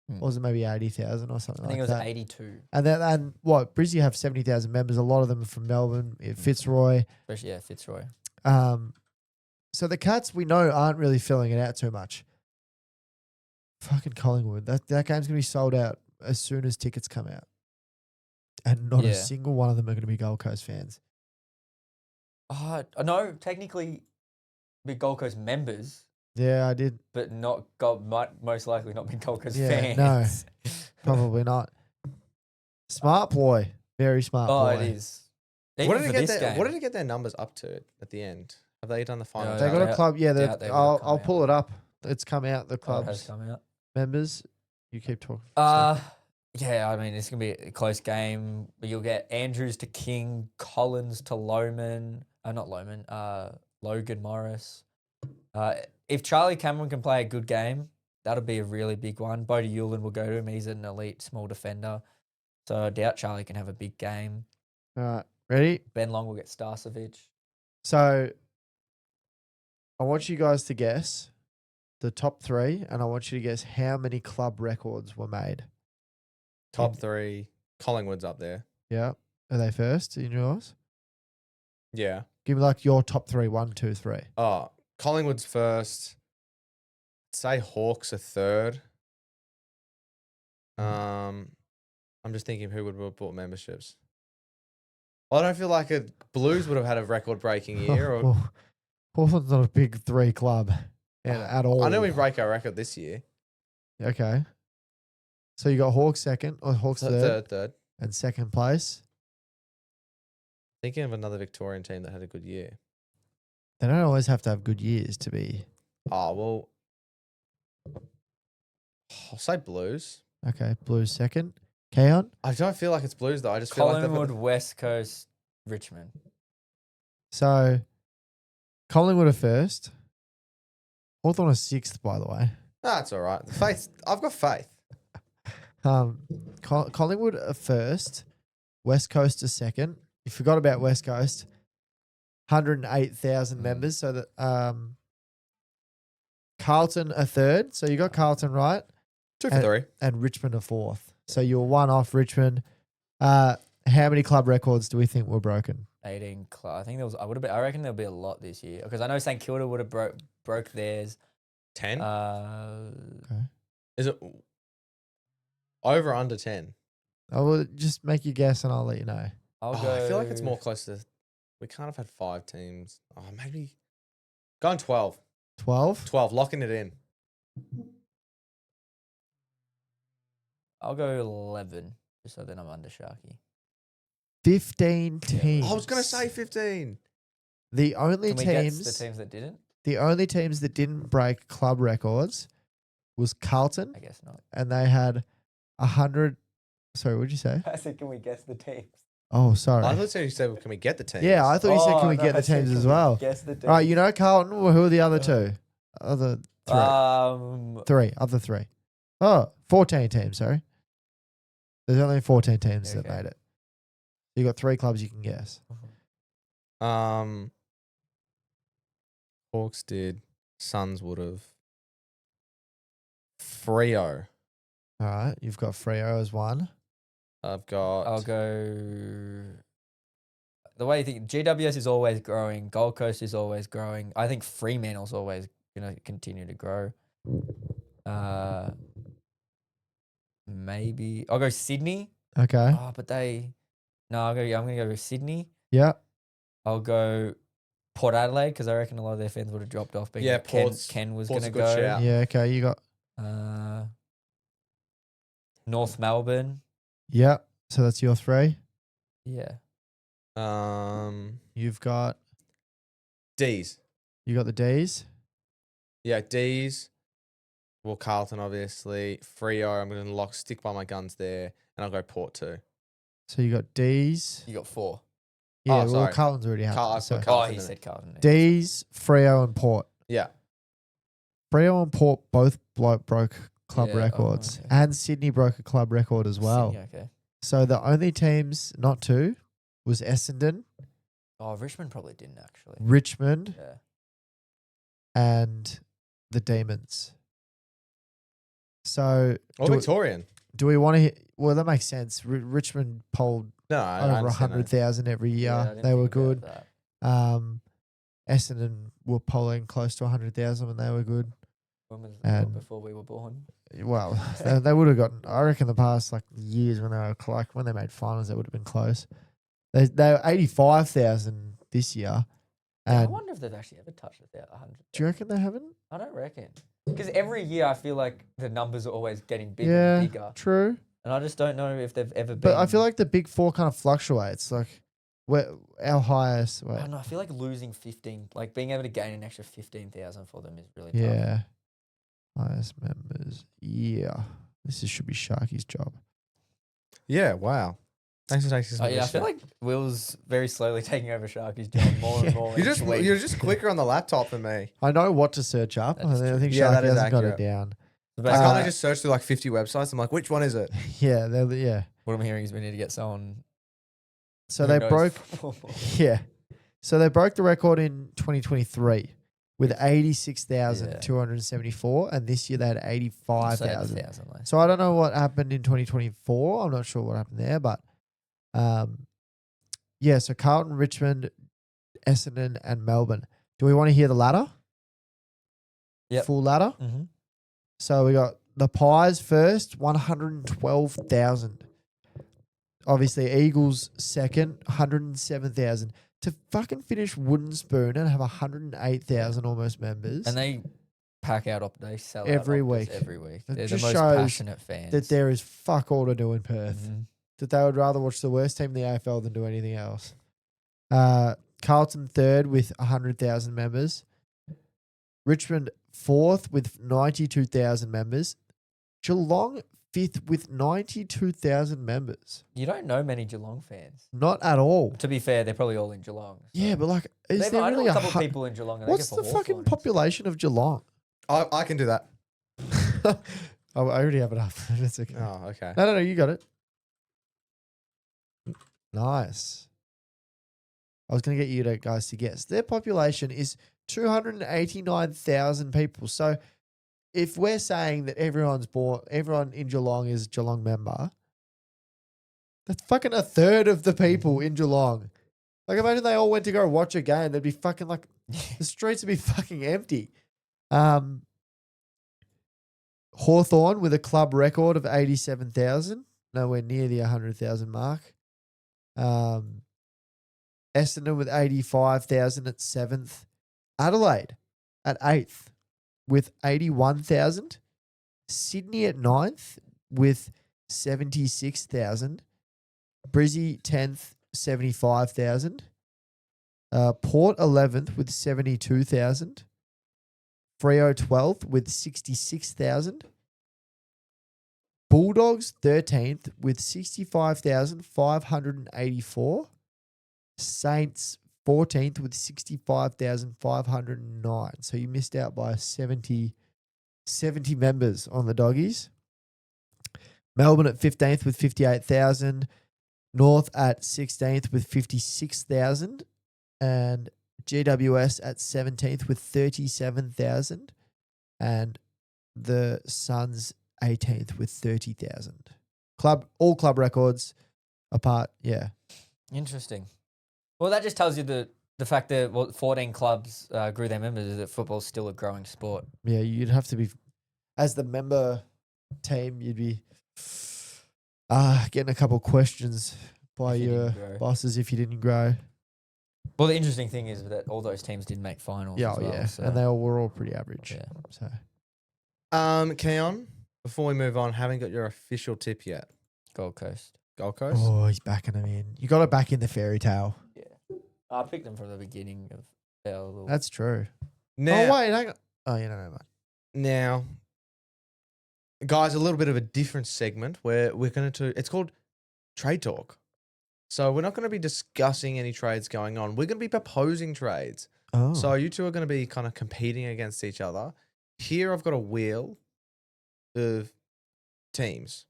B: maybe 80,000 or something.
D: I think
B: like
D: it was
B: that.
D: 82.
B: And what Brizzy have 70,000 members. A lot of them are from Melbourne, Fitzroy.
D: Especially, yeah, Fitzroy.
B: So the Cats we know aren't really filling it out too much. Fucking Collingwood, that game's gonna be sold out as soon as tickets come out, and not
D: Yeah.
B: a single one of them are gonna be Gold Coast fans.
D: No, technically, be Gold Coast members,
B: Yeah, I did.
D: but might most likely not be Gold Coast
B: Yeah,
D: fans.
B: no. Probably not. Smart ploy, very smart
D: Oh,
B: ploy.
D: it is.
C: What
D: Even
C: did,
D: for
C: it get
D: this
C: their,
D: game.
C: what did it get their numbers up to at the end? Have they done the final?
D: No,
B: They
C: tally?
B: got a club. Yeah,
D: doubt they would've
B: I'll
D: come out.
B: pull it up. It's come out. The
D: Oh, it has
B: club's
D: come out.
B: members. You keep talking.
D: Yeah, I mean, it's going to be a close game. You'll get Andrews to King, Collins to Logan Morris. If Charlie Cameron can play a good game, that'll be a really big one. Bodie Hewlin will go to him. He's an elite small defender. So I doubt Charlie can have a big game.
B: All right, ready?
D: Ben Long will get Starcevic.
B: So I want you guys to guess the top 3, and I want you to guess how many club records were made.
C: Top 3. Collingwood's up there.
B: Yeah, are they first in yours?
C: Yeah.
B: Give me like your top 3. 1, 2, 3.
C: Oh, Collingwood's first. Say Hawks are third. I'm just thinking who would have bought memberships. Well, I don't feel like Blues would have had a record-breaking year. Or
B: Hawthorn's not a big 3 club at all.
C: I know we break our record this year.
B: Okay. So you got Hawks second, or Hawks third,
C: Third.
B: and second place.
C: Thinking of another Victorian team that had a good year.
B: They don't always have to have good years to be.
C: Oh, well, I'll say Blues.
B: Okay, Blues second. Keon?
C: I don't feel like it's Blues, though. I just feel like
D: Collingwood, West Coast, Richmond.
B: So Collingwood are first. Hawthorn are sixth, by the way.
C: That's all right. Faith. I've got faith.
B: Collingwood are first. West Coast are second. You forgot about West Coast. 108,000 members. So that Carlton are third. So you got Carlton right.
C: 2 for 3.
B: And Richmond are fourth. So you're one off Richmond. How many club records do we think were broken?
D: 18 club. I think there was. I reckon there'll be a lot this year because I know St Kilda would have broke theirs.
C: 10?
B: Okay.
C: Is it over or under 10?
B: I will just make your guess and I'll let you know.
D: I'll
C: Oh,
D: go.
C: I feel like it's more close to. We can't have had 5 teams. Oh, maybe. Going 12.
B: 12?
C: 12. Locking it in.
D: I'll go 11, just so then I'm under Sharky.
B: 15 teams.
C: I was going to say 15.
B: The only
D: Can we get
B: teams,
D: the teams that didn't?
B: the only teams that didn't break club records was Carlton,
D: I guess not.
B: and they had 100. Sorry, what'd you say?
D: I said, can we guess the teams?
B: Oh, sorry.
C: I thought you said, can we get the teams?
B: Yeah, I thought you said, can
D: Oh,
B: we
D: no,
B: get
D: I
B: the
D: said,
B: teams
D: can
B: as
D: we
B: well?
D: guess the
B: All right, you
D: teams?
B: know Carlton. Well, who are the other two? Other three. Other three. Oh, 14 teams, sorry. There's only 14 teams that
D: Okay.
B: made it. You got 3 clubs you can guess.
C: Hawks did. Suns would have. Freo.
B: All right, you've got Freo as one.
C: I've got.
D: I'll go. The way you think GWS is always growing, Gold Coast is always growing. I think Fremantle's always going to continue to grow. Maybe I'll go Sydney.
B: Okay.
D: Oh, but they. No, I'm gonna go with Sydney.
B: Yeah.
D: I'll go Port Adelaide because I reckon a lot of their fans would have dropped off. Being
C: Yeah,
D: that
C: Port's-
D: Ken was
C: Port's
D: going
C: a
D: to
C: good
D: go.
C: shout.
B: Yeah. Okay. You got.
D: North Melbourne.
B: Yeah. So that's your 3.
D: Yeah.
B: You've got.
C: D's.
B: You got the D's.
C: Yeah, D's. Well, Carlton, obviously. Freo, I'm going to stick by my guns there. And I'll go Port too.
B: So you got D's.
D: You got 4.
B: Yeah. well,
C: sorry.
B: Carlton's already
C: Carl-
B: happened.
C: I
B: So
C: put
D: Oh,
C: Carlton
D: he
C: in
D: said Carlton.
B: D's, Freo, and Port.
C: Yeah.
B: Freo and Port both broke club
D: Yeah, oh,
B: records,
D: okay.
B: and Sydney broke a club record as well.
D: Sydney, okay.
B: So the only teams not to was Essendon,
D: Oh, Richmond probably didn't actually.
B: Richmond,
D: Yeah.
B: and the Demons. So
C: Or
B: do we,
C: Victorian.
B: do we want to? Well, that makes sense. Richmond polled
C: No, I
B: over
C: understand that.
B: 100,000 every year.
D: Yeah, I didn't
B: they were
D: think about
B: good.
D: that.
B: Essendon were polling close to 100,000 when they were good.
D: When was
B: And-
D: before we were born?
B: Well, they would have gotten. I reckon the past years when they were when they made finals, they would have been close. They were 85,000 this year.
D: Yeah, I
B: And
D: wonder if they've actually ever touched 100.
B: do you reckon they haven't?
D: I don't reckon. Because every year I feel like the numbers are always getting bigger
B: Yeah,
D: and bigger.
B: true.
D: And I just don't know if they've ever been.
B: But I feel like the big 4 kind of fluctuates. Like our highest.
D: I don't know. I feel like losing 15, like being able to gain an extra 15,000 for them is really tough.
B: Yeah. Highest members. Yeah. Should be Sharky's job.
C: Yeah, wow. Thanks for taking some
D: Yeah, I feel like Will's very slowly taking over Sharky's job more and more. each week.
C: You're just quicker on the laptop than me.
B: I know what to search up.
D: That is
B: I
D: true.
B: think
C: Yeah,
B: Sharky
C: that is
B: hasn't got it
C: accurate.
B: down.
D: The
C: I
D: best
C: can't
D: part-
C: just search through like 50 websites. I'm like, which one is it?
B: Yeah,
D: What I'm hearing is we need to get someone.
B: So
D: who
B: they
D: knows
B: broke.
D: football more.
B: Yeah. So they broke the record in 2023 with 86,274, and this year they had
D: So they had
B: 85,000.
D: 1,000 less.
B: So I don't know what happened in 2024. I'm not sure what happened there, but yeah. So Carlton, Richmond, Essendon, and Melbourne. Do we want to hear the ladder?
D: Yep.
B: Full ladder.
D: Mm-hmm.
B: So we got the Pies first, 112,000. Obviously, Eagles second, 107,000. To fucking finish Wooden Spoon and have 108,000 almost members,
D: And they pack out they sell
B: Every
D: out Optus
B: week.
D: Every week.
B: It
D: They're the
B: just
D: most
B: shows
D: passionate fans.
B: that there is fuck all to do in Perth.
D: Mhm.
B: That they would rather watch the worst team in the AFL than do anything else. Carlton third with 100,000 members. Richmond fourth with 92,000 members. Geelong fifth with 92,000 members.
D: You don't know many Geelong fans.
B: Not at all.
D: To be fair, they're probably all in Geelong. so-
B: Yeah, but like, is
D: They've-
B: there
D: I know
B: really
D: a couple
B: hu-
D: of people in Geelong. And
B: What's
D: they
B: the
D: go for
B: fucking
D: Hawthorns.
B: population of Geelong?
C: I can do that.
B: I already have it up. It's okay.
C: Oh, okay.
B: No, you got it. Nice. I was going to get you guys to guess. Their population is 289,000 people. So if we're saying that everyone in Geelong is a Geelong member, that's fucking a third of the people in Geelong. Like, imagine they all went to go watch a game. They'd be fucking like, the streets would be fucking empty. Hawthorn with a club record of 87,000, nowhere near the 100,000 mark. Essendon with 85,000 at 7th. Adelaide at 8th with 81,000. Sydney at 9th with 76,000. Brizzy 10th, 75,000. Port 11th with 72,000. Freo 12th with 66,000. Bulldogs 13th with 65,584. Saints 14th with 65,509. So you missed out by 70 members on the doggies. Melbourne at 15th with 58,000. North at 16th with 56,000. And GWS at 17th with 37,000. And the Suns 18th with 30,000. All club records apart. Yeah.
D: Interesting. Well, that just tells you the fact that 14 clubs grew their members is that football's still a growing sport.
B: Yeah, you'd have to be, as the member team, you'd be getting a couple questions by
D: If you
B: your
D: didn't grow.
B: bosses if you didn't grow.
D: Well, the interesting thing is that all those teams did make finals.
B: Yeah,
D: as well,
B: yeah.
D: so,
B: And they all were all pretty average.
D: yeah.
B: So
C: Keon, before we move on, haven't got your official tip yet.
D: Gold Coast.
C: Gold Coast?
B: oh, he's backing them in. You got to back in the fairy tale.
D: Yeah. I picked them from the beginning of our little.
B: That's true.
C: Now,
B: Oh, wait. Hang on. Oh, you know, never mind.
C: now, guys, a little bit of a different segment where we're going to, it's called Trade Talk. So we're not going to be discussing any trades going on. We're going to be proposing trades.
B: Oh.
C: So you two are going to be kind of competing against each other. Here I've got a wheel of teams.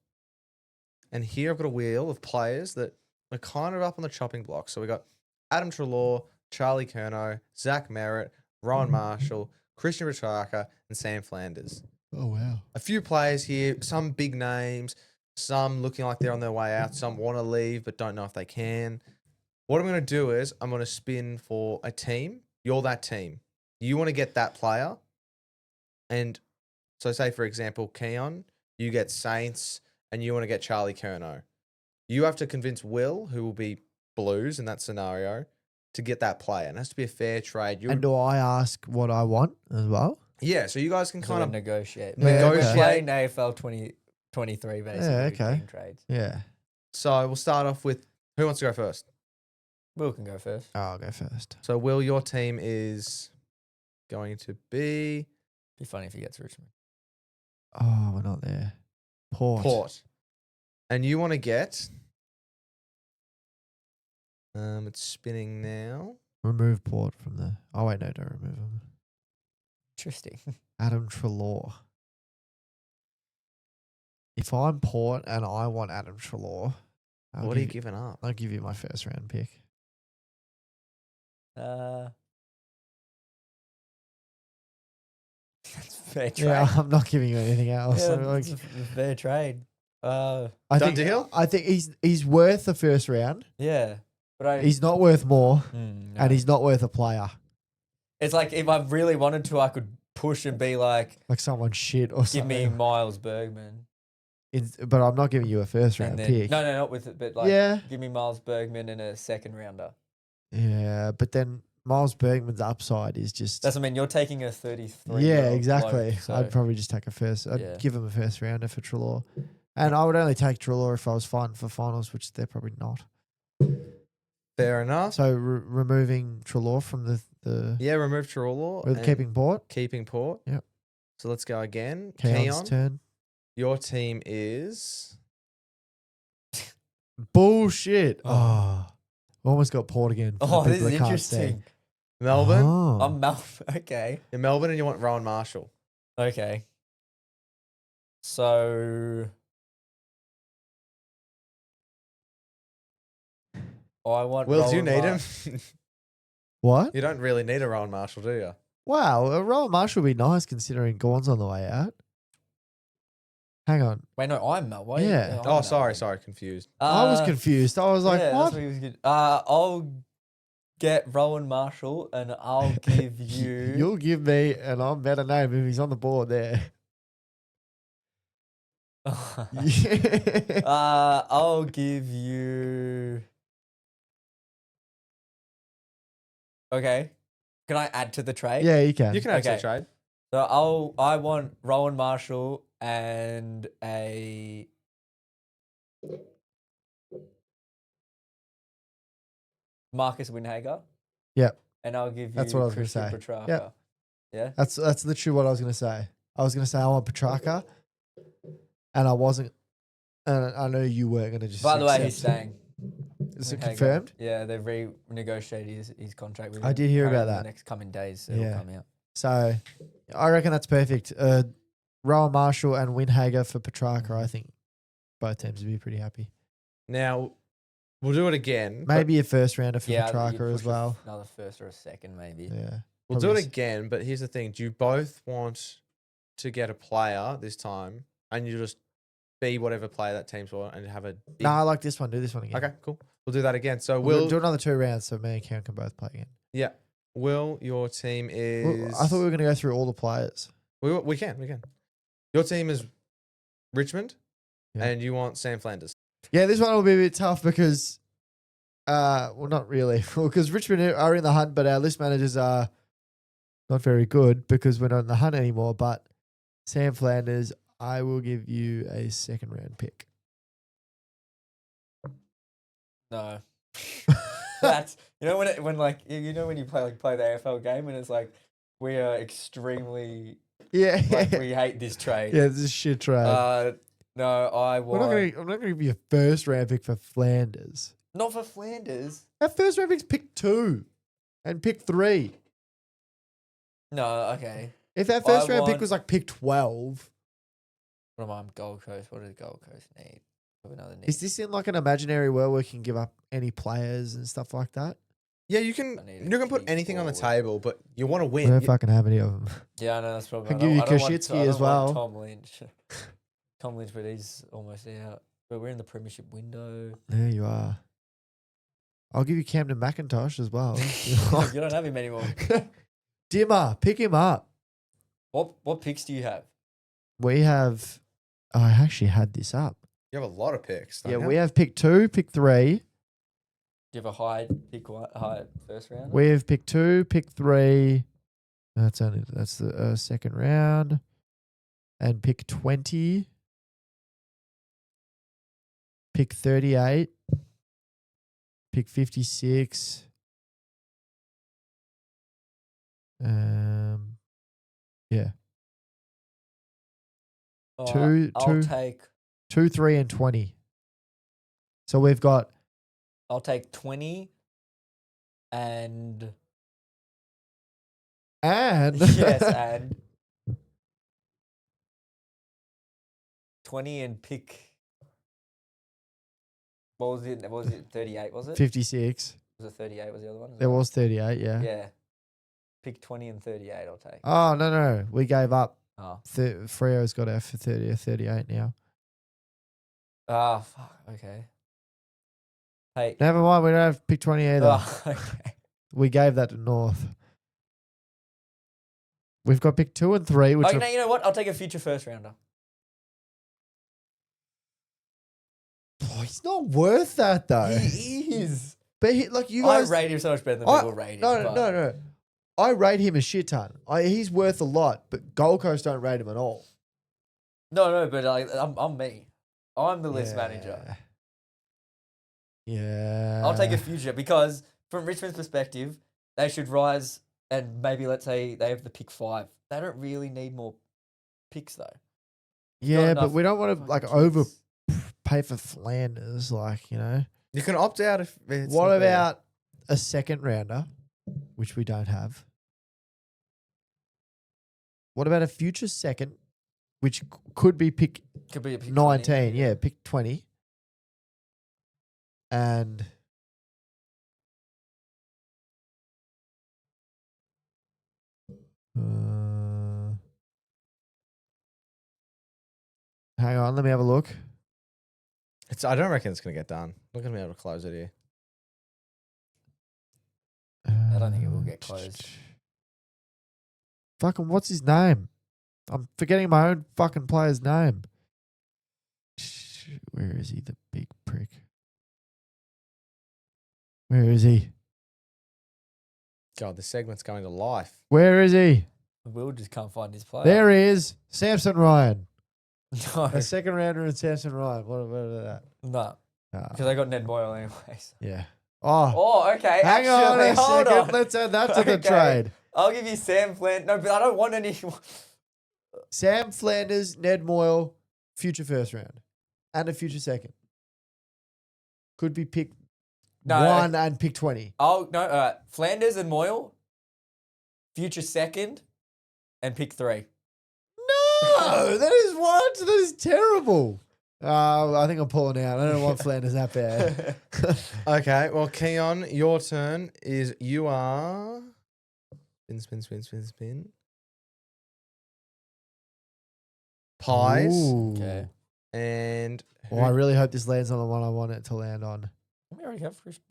C: And here I've got a wheel of players that are kind of up on the chopping block. So we got Adam Treloar, Charlie Curnow, Zach Merritt, Rowan Marshall, Christian Petrarca, and Sam Flanders.
B: Oh, wow.
C: A few players here, some big names, some looking like they're on their way out, some want to leave but don't know if they can. What I'm going to do is I'm going to spin for a team. You're that team. You want to get that player. And so say, for example, Keon, you get Saints and you want to get Charlie Curnow. You have to convince Will, who will be Blues in that scenario, to get that player. And it has to be a fair trade.
B: And do I ask what I want as well?
C: Yeah, so you guys can
D: So
C: kind
D: we
C: of
D: negotiate.
B: Yeah,
D: We're
C: okay.
D: playing AFL 2023 basically.
B: Yeah,
D: with
B: okay.
D: team trades.
B: Yeah.
C: So we'll start off with who wants to go first?
D: Will can go first.
B: Oh, I'll go first.
C: So Will, your team is going to be
D: Be funny if he gets Richmond.
B: Oh, we're not there. Port.
C: And you want to get it's spinning now.
B: Remove Port from the. Oh, wait, no, don't remove him.
D: Interesting.
B: Adam Treloar. If I'm Port and I want Adam Treloar,
C: What are you giving up?
B: I'll give you my first round pick.
D: That's fair trade.
B: Yeah, I'm not giving you anything else.
D: Yeah,
B: I'm like,
D: that's a fair trade.
B: I
C: Done
B: think
C: deal?
B: I think he's worth the first round.
D: Yeah, but I.
B: He's not worth more,
D: No.
B: and he's not worth a player
D: It's like if I really wanted to, I could push and be like,
B: like someone shit or
D: give me
B: something.
D: Miles Bergman.
B: But I'm not giving you a first round
D: And then,
B: pick.
D: no, not with it, but like,
B: Yeah.
D: give me Miles Bergman and a second rounder.
B: Yeah, but then Miles Bergman's upside is just.
D: That's what I mean. You're taking a 33.
B: Yeah, exactly.
D: Bloke, so
B: I'd probably just take a first. I'd
D: Yeah.
B: give him a first rounder for Treloar. And I would only take Treloar if I was fighting for finals, which they're probably not.
C: Fair enough.
B: So removing Treloar from the
C: Yeah, remove Treloar.
B: with
C: and
B: keeping Port.
C: keeping Port.
B: Yep.
C: So let's go again.
B: Keon's
C: Keon,
B: turn.
C: your team is
B: Bullshit. Oh. Almost got Port again. for the
D: Oh, this
B: people
D: is
B: that can't see.
D: interesting.
C: Melbourne.
B: Oh.
D: I'm Okay.
C: You're Melbourne and you want Rowan Marshall.
D: Okay. So I want.
C: Will, do you
D: Rowan
C: need
D: Mar-
C: him?
B: What?
C: You don't really need a Rowan Marshall, do you?
B: Wow, a Rowan Marshall would be nice considering Gawn's on the way out. Hang on.
D: Wait, no, I'm Mel. Why
B: Yeah.
D: I'm
C: Oh, sorry,
D: Melbourne.
C: confused.
B: I was confused. I was like,
D: yeah,
B: what?
D: That's what he was good. I'll get Rowan Marshall and I'll give you.
B: You'll give me, and I'm better name if he's on the board there. Yeah.
D: I'll give you. Okay. Can I add to the trade?
B: Yeah, you can.
C: You can actually
D: Okay.
C: trade.
D: So I want Rowan Marshall and a Marcus Winhager.
B: Yep.
D: And I'll give you
B: That's what I was gonna
D: Christian
B: say.
D: Petrarca.
B: Yep.
D: Yeah.
B: That's literally what I was going to say. I was going to say I want Petrarca, and I wasn't. And I know you weren't going to just.
D: By the way, he's
B: accept-
D: staying.
B: Is it
D: Okay,
B: confirmed?
D: Yeah, they've renegotiated his contract with him.
B: I did hear about
D: Apparently in
B: that.
D: the next coming days,
B: Yeah.
D: it'll come out.
B: So I reckon that's perfect. Rowan Marshall and Windhager for Petrarca. I think both teams would be pretty happy.
C: Now, we'll do it again. but
B: Maybe a first rounder for
D: Yeah,
B: Petrarca
D: you'd
B: as
D: push
B: well.
D: Another first or a second, maybe.
B: Yeah.
C: We'll do
B: Probably
C: it again, but here's the thing. Do you both want to get a player this time and you just be whatever player that team's want and have a big...
B: No, I like this one. Do this one again.
C: Okay, cool. We'll do that again. So
B: We'll
C: Will...
B: do another 2 rounds so me and Karen can both play again.
C: Yeah. Will, your team is...
B: I thought we were going to go through all the players.
C: We can. Your team is Richmond
B: Yeah.
C: and you want Sam Flanders.
B: Yeah, this one will be a bit tough because, well, not really. Because Richmond are in the hunt, but our list managers are not very good because we're not in the hunt anymore. But Sam Flanders, I will give you a 2nd round pick.
D: No. That's when you play the AFL game and it's like we are extremely
B: Yeah.
D: we hate this trade.
B: Yeah, this is shit trade.
D: No, I
B: I'm
D: want
B: not gonna give you a 1st round pick for Flanders.
D: not for Flanders.
B: Our 1st round pick's pick 2 and pick 3.
D: No, okay.
B: If that 1st round pick
D: want-
B: was like pick 12,
D: What am I? Gold Coast. What does Gold Coast need? Have another need.
B: is this in like an imaginary world where we can give up any players and stuff like that?
C: Yeah, you can
D: I need a
C: put
D: key
C: anything on the
D: forward.
C: table, but you want to
B: We
C: win.
B: don't fucking have any of them.
D: Yeah, I know that's probably.
B: Can
D: I
B: give
D: don't-
B: you
D: I don't want-
B: Koshitsky
D: I don't
B: as well.
D: want Tom Lynch. Tom Lynch, but he's almost out. But we're in the premiership window.
B: There you are. I'll give you Camden McIntosh as well.
D: You don't have him anymore.
B: Dimmer, pick him up.
D: What picks do you have?
B: We have. I actually had this up.
C: You have a lot of picks.
B: Yeah,
C: don't you?
B: we have pick 2, pick 3.
D: Do you have a high first round?
B: We have pick 2, pick 3. That's the 2nd round, and pick 20, pick 38, pick 56. Yeah,
D: Alright, I'll
B: two-
D: take
B: 2, 3, and 20. So we've got
D: 20 and
B: and
D: yes, and 20 and pick. What was it? 38, was it?
B: 56.
D: Was it 38 was the other one? as
B: There
D: well?
B: was 38. Yeah.
D: Yeah. Pick 20 and 38 I'll take.
B: Oh no, we gave up.
D: Oh.
B: Freo's got our for 30 or 38 now.
D: Ah, fuck. Okay. Hey.
B: Never mind, we don't have pick 20 either.
D: Oh, okay.
B: We gave that to North. We've got pick 2 and 3, which
D: Oh,
B: are,
D: you know what? I'll take a future first rounder.
B: oh, he's not worth that though.
D: He is.
B: But you
D: I
B: guys,
D: rate him so much better than
B: I-
D: people rate him.
B: no,
D: but-
B: no. I rate him a shit ton. He's worth a lot, but Gold Coast don't rate him at all.
D: No, but I'm me. I'm the list manager.
B: Yeah.
D: I'll take a future because from Richmond's perspective, they should rise and maybe let's say they have the pick 5. They don't really need more picks though.
B: Yeah,
D: enough
B: but we don't want to like
D: fucking
B: overpay for Flanders, like, you know.
C: You can opt out if it's
B: What
C: not there.
B: about a 2nd rounder, which we don't have? What about a future 2nd, which could be pick
D: Could be a pick
B: 19?
D: 20.
B: Yeah, pick 20. And hang on, let me have a look.
C: I don't reckon it's going to get done. Not going to be able to close it here.
D: I don't think it will get closed.
B: Fucking, what's his name? I'm forgetting my own fucking player's name. Where is he, the big prick? Where is he?
C: God, this segment's going to life.
B: Where is he?
D: Will just can't find his player.
B: There he is. Samson Ryan.
D: No,
B: A 2nd rounder and Samson Ryan. What about that?
D: no,
B: Ah,
D: because I got Ned Boyle anyways.
B: yeah. Oh,
D: Oh, okay.
B: hang on
D: actually,
B: a
D: hold
B: second.
D: on.
B: Let's add that to the
D: Okay.
B: trade.
D: I'll give you Sam Flint. No, but I don't want any.
B: Sam Flanders, Ned Moyle, future 1st round. and a future second. Could be pick
D: No,
B: 1 and pick 20.
D: Oh, no. Flanders and Moyle, future second, and pick 3.
B: No, that is what? That is terrible. I think I'm pulling out. I don't want Flanders that bad.
C: Okay, well, Keon, your turn is you are. Spin. Pies.
B: Ooh.
D: Okay.
C: And
B: Well, I really hope this lands on the one I want it to land on.
D: We already have Christian.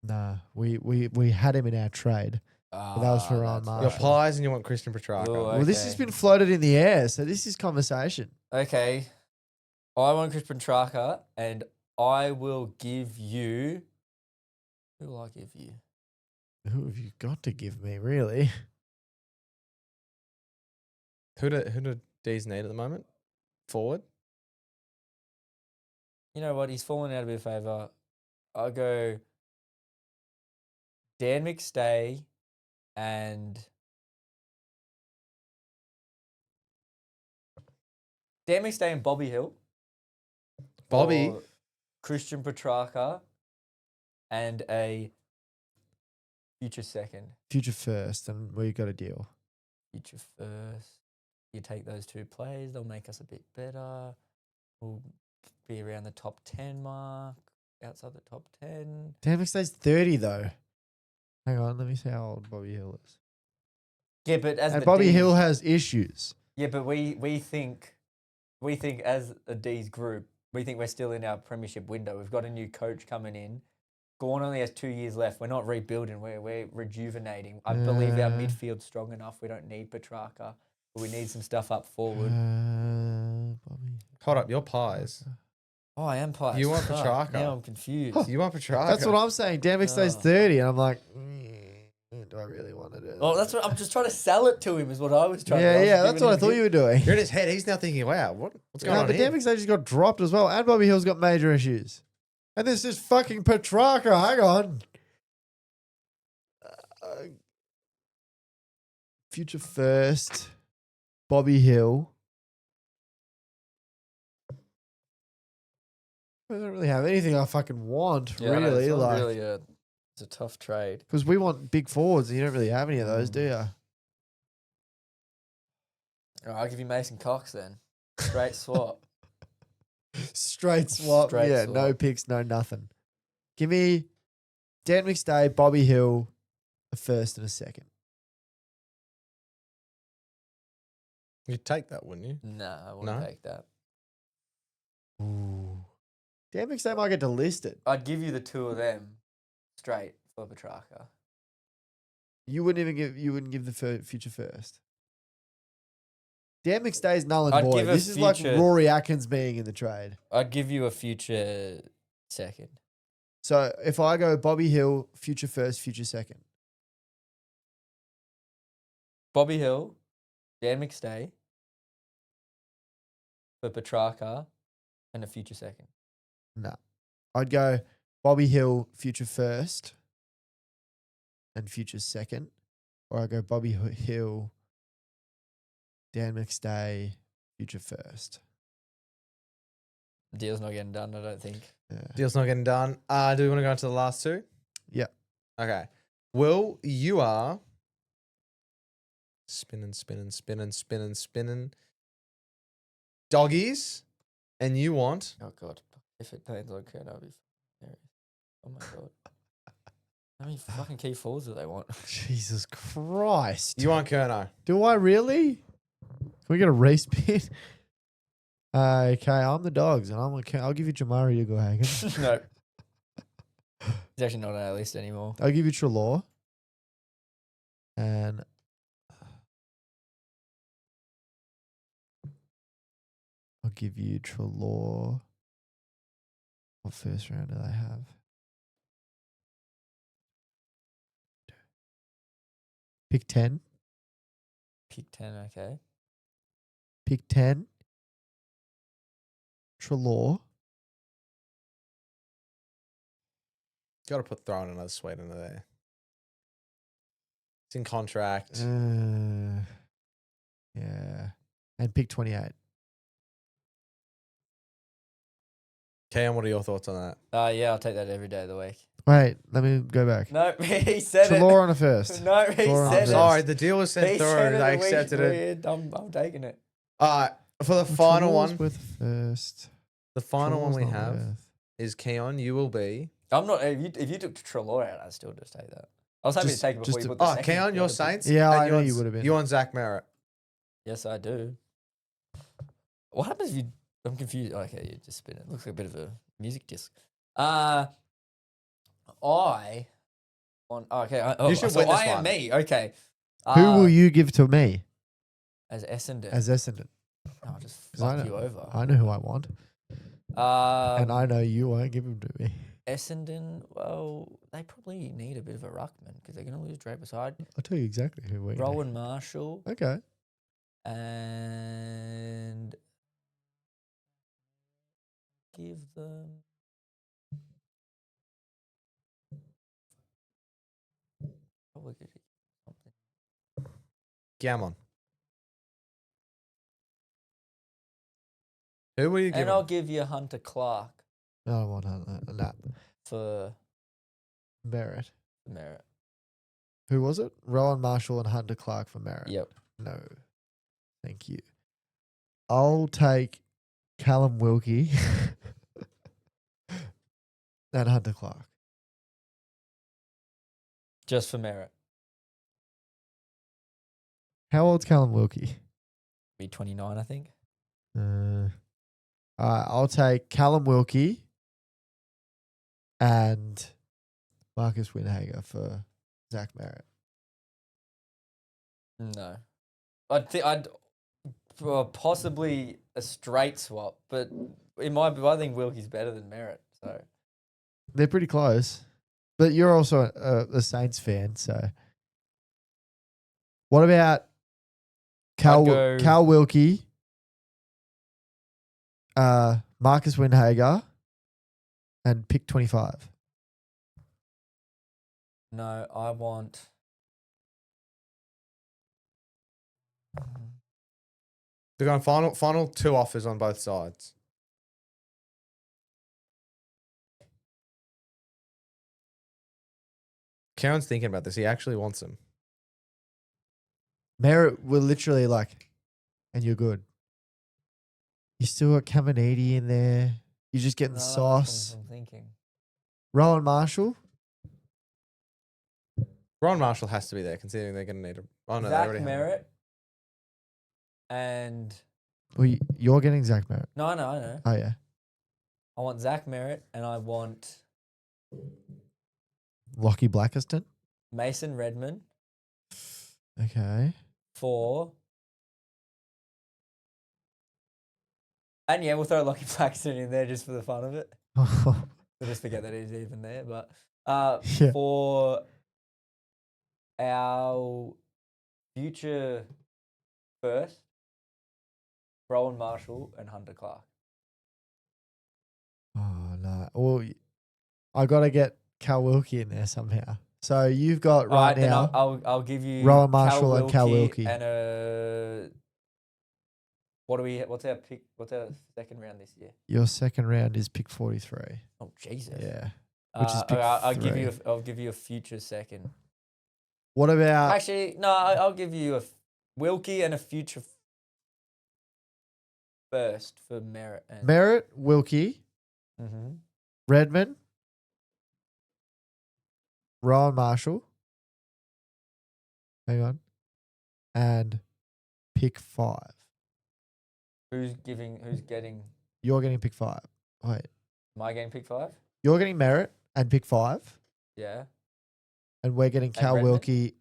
B: Nah, we had him in our trade. But that was for Ryan
C: your
B: Marshall.
C: pies and you want Christian Petrarca.
D: Ooh,
B: Well, this has been floated in the air, so this is conversation.
D: Okay. I want Christian Petrarca, and I will give you. Who will I give you?
B: Who have you got to give me, really?
C: Who do D's need at the moment? Forward.
D: You know what? He's fallen out a bit of favour. I'll go Dan McStay and Bobby Hill.
C: Bobby.
D: Or Christian Petrarca and a future second.
B: Future first, and we got a deal.
D: Future first. You take those 2 plays, they'll make us a bit better. We'll be around the top 10 mark, outside the top 10.
B: Dan McStay's 30, though. Hang on, let me see how old Bobby Hill is.
D: Yeah, but as
B: And
D: the
B: Bobby
D: Ds-
B: Hill has issues.
D: Yeah, but we think as a D's group, we think we're still in our premiership window. We've got a new coach coming in. Gorn only has 2 years left. We're not rebuilding. We're rejuvenating. I believe our midfield's strong enough. We don't need Petrarca, but we need some stuff up forward.
B: Bobby.
C: Hold up, your pies.
D: Oh, I am pious.
C: You want
D: Fuck,
C: Petrarca?
D: Now I'm confused.
C: You want Petrarca?
B: That's what I'm saying. Dan McStay's
D: Oh.
B: 30, and I'm like, do I really want to do that?
D: Oh, that's what I'm just trying to sell it to him. Is what I was trying. to
B: Yeah,
D: do.
B: yeah, that's what I thought you were doing.
C: You're in his head. He's now thinking, wow, what's going
B: No,
C: on
B: but
C: here?
B: Dan McStay just got dropped as well, and Bobby Hill's got major issues. And this is fucking Petrarca. Hang on. Future first, Bobby Hill. I don't really have anything I fucking want,
D: Yeah, I know,
B: really.
D: it's not
B: Like,
D: really it's a tough trade.
B: because we want big forwards, and you don't really have any of those, do you?
D: All right, I'll give you Mason Cox then. Straight swap.
B: Straight swap.
D: Straight
B: yeah,
D: swap.
B: no picks, no nothing. Give me Dan McStay, Bobby Hill, a first and a second.
C: You'd take that, wouldn't you?
D: Nah, I wouldn't
C: No?
D: take that.
B: Ooh. Dan McStay might get to list it.
D: I'd give you the 2 of them straight for Petrarca.
B: You wouldn't give the future first. Dan McStay's null and
D: I'd
B: void.
D: give a
B: This is like
D: future-
B: Rory Atkins being in the trade.
D: I'd give you a future second.
B: So if I go Bobby Hill, future first, future second.
D: Bobby Hill, Dan McStay for Petrarca and a future second.
B: No. I'd go Bobby Hill, future first and future second. Or I go Bobby Hill, Dan McStay, future first.
D: Deal's not getting done, I don't think.
B: Yeah.
C: Deal's not getting done. Do we want to go into the last 2?
B: Yeah.
C: Okay. Will, you are spinning. Doggies. And you want
D: Oh, God. If it lands on Kern, I'll be hilarious. Oh, my God. How many fucking key forwards do they want?
B: Jesus Christ.
C: you want Kerno.
B: Do I really? Can we get a race bid? Okay, I'm the dogs, and I'll give you Jamari Ugelhagen.
D: No. He's actually not on our list anymore.
B: I'll give you Trelaw. And I'll give you Trelaw. What first round do they have? Pick 10.
D: Pick 10, okay.
B: Pick 10. Trelaw.
C: Got to throwing another sweet into there. It's in contract.
B: Yeah. And pick 28.
C: Cam, what are your thoughts on that?
D: Yeah, I'll take that every day of the week.
B: Wait, let me go back.
D: No, he said
B: Trelaw
D: it.
B: on a first.
D: No, he
B: Trelaw on a
D: said
B: first.
D: it.
C: Sorry, the deal was sent
D: He
C: through.
D: said it
C: They
D: a week
C: accepted it.
D: weird. I'm taking it.
C: All right, for the
B: Well,
C: final
B: Trelaw's
C: one,
B: with first.
C: the final one
B: Trelaw's
C: we
B: not
C: have
B: worth.
C: is Keon. You will be.
D: I'm not. If you took Trelaw out, I'd still just take that. I was happy
B: Just-
D: to take it before
B: just
D: you
B: to-
D: put the
C: Oh,
D: second.
C: Keon,
D: the
C: your
D: other pick.
C: Saints.
B: Yeah,
C: and
B: I
C: you
B: know
C: want-
B: you would have been.
C: You want Zach Merritt.
D: Yes, I do. What happens if you? I'm confused. Okay, you just spin it. Looks like a bit of a music disc. I want. Okay.
C: You should
D: so
C: win this
D: I am
C: one.
D: me. Okay.
B: Who will you give to me
D: As Essendon?
B: as Essendon?
D: I'll just
B: 'Cause I
D: fuck
B: know-
D: you over.
B: I know who I want, and I know you won't give him to me.
D: Essendon. Well, they probably need a bit of a ruckman because they're going to lose Draper Side.
B: I'll tell you exactly who we.
D: Rowan Marshall
B: Okay.
D: and give them. Probably could give something.
C: Gammon. Who will you give?
D: And I'll give you Hunter Clark
B: I don't want that.
D: for
B: Merritt.
D: merit.
B: Who was it? Rowan Marshall and Hunter Clark for Merritt.
D: Yep.
B: No. Thank you. I'll take Callum Wilkie and Hunter Clark.
D: Just for merit.
B: How old's Callum Wilkie?
D: Be 29, I think.
B: I'll take Callum Wilkie and Marcus Winhager for Zach Merritt.
D: No. I'd possibly a straight swap, but I think Wilkie's better than Merritt. So
B: They're pretty close, but you're also a Saints fan, so. What about Cal Wilkie, Marcus Winhager, and pick 25?
D: no, I want.
C: They're going final two offers on both sides. Karen's thinking about this. He actually wants them.
B: Merritt will literally and you're good. You still got Caminiti in there. You're just getting
D: No,
B: sauce.
D: I'm thinking.
B: Rowan Marshall.
C: Ron Marshall has to be there, considering they're going to need a. Oh no, they
D: Zach
C: already have him.
D: Merritt. And
B: Well, you're getting Zach Merritt.
D: no, I know.
B: Oh, yeah.
D: I want Zach Merritt, and I want
B: Lockie Blackiston.
D: Mason Redman
B: Okay.
D: for. And yeah, we'll throw Lockie Blackstone in there just for the fun of it. We'll just forget that he's even there. But
B: Yeah.
D: for our future first, Rowan Marshall and Hunter Clark.
B: Oh, no. Well, I got to get Cal Wilkie in there somehow. So you've got right
D: then
B: now.
D: I'll give you
B: Rowan Marshall and Cal Wilkie.
D: and a. What's our pick? What's our second round this year?
B: Your second round is pick 43.
D: Oh Jesus!
B: Yeah. Which is pick
D: I'll give you.
B: 3.
D: I'll give you a future second.
B: What about
D: Actually, no. I'll give you a Wilkie and a future first for Merritt. And,
B: Merritt, Wilkie,
D: mm-hmm.
B: Redmond, Rowan Marshall? Hang on. And pick 5.
D: Who's getting?
B: You're getting pick 5. Wait.
D: Am I getting pick 5?
B: You're getting Merritt and pick 5.
D: Yeah.
B: And we're getting Cal
D: Redmond?
B: Wilkie.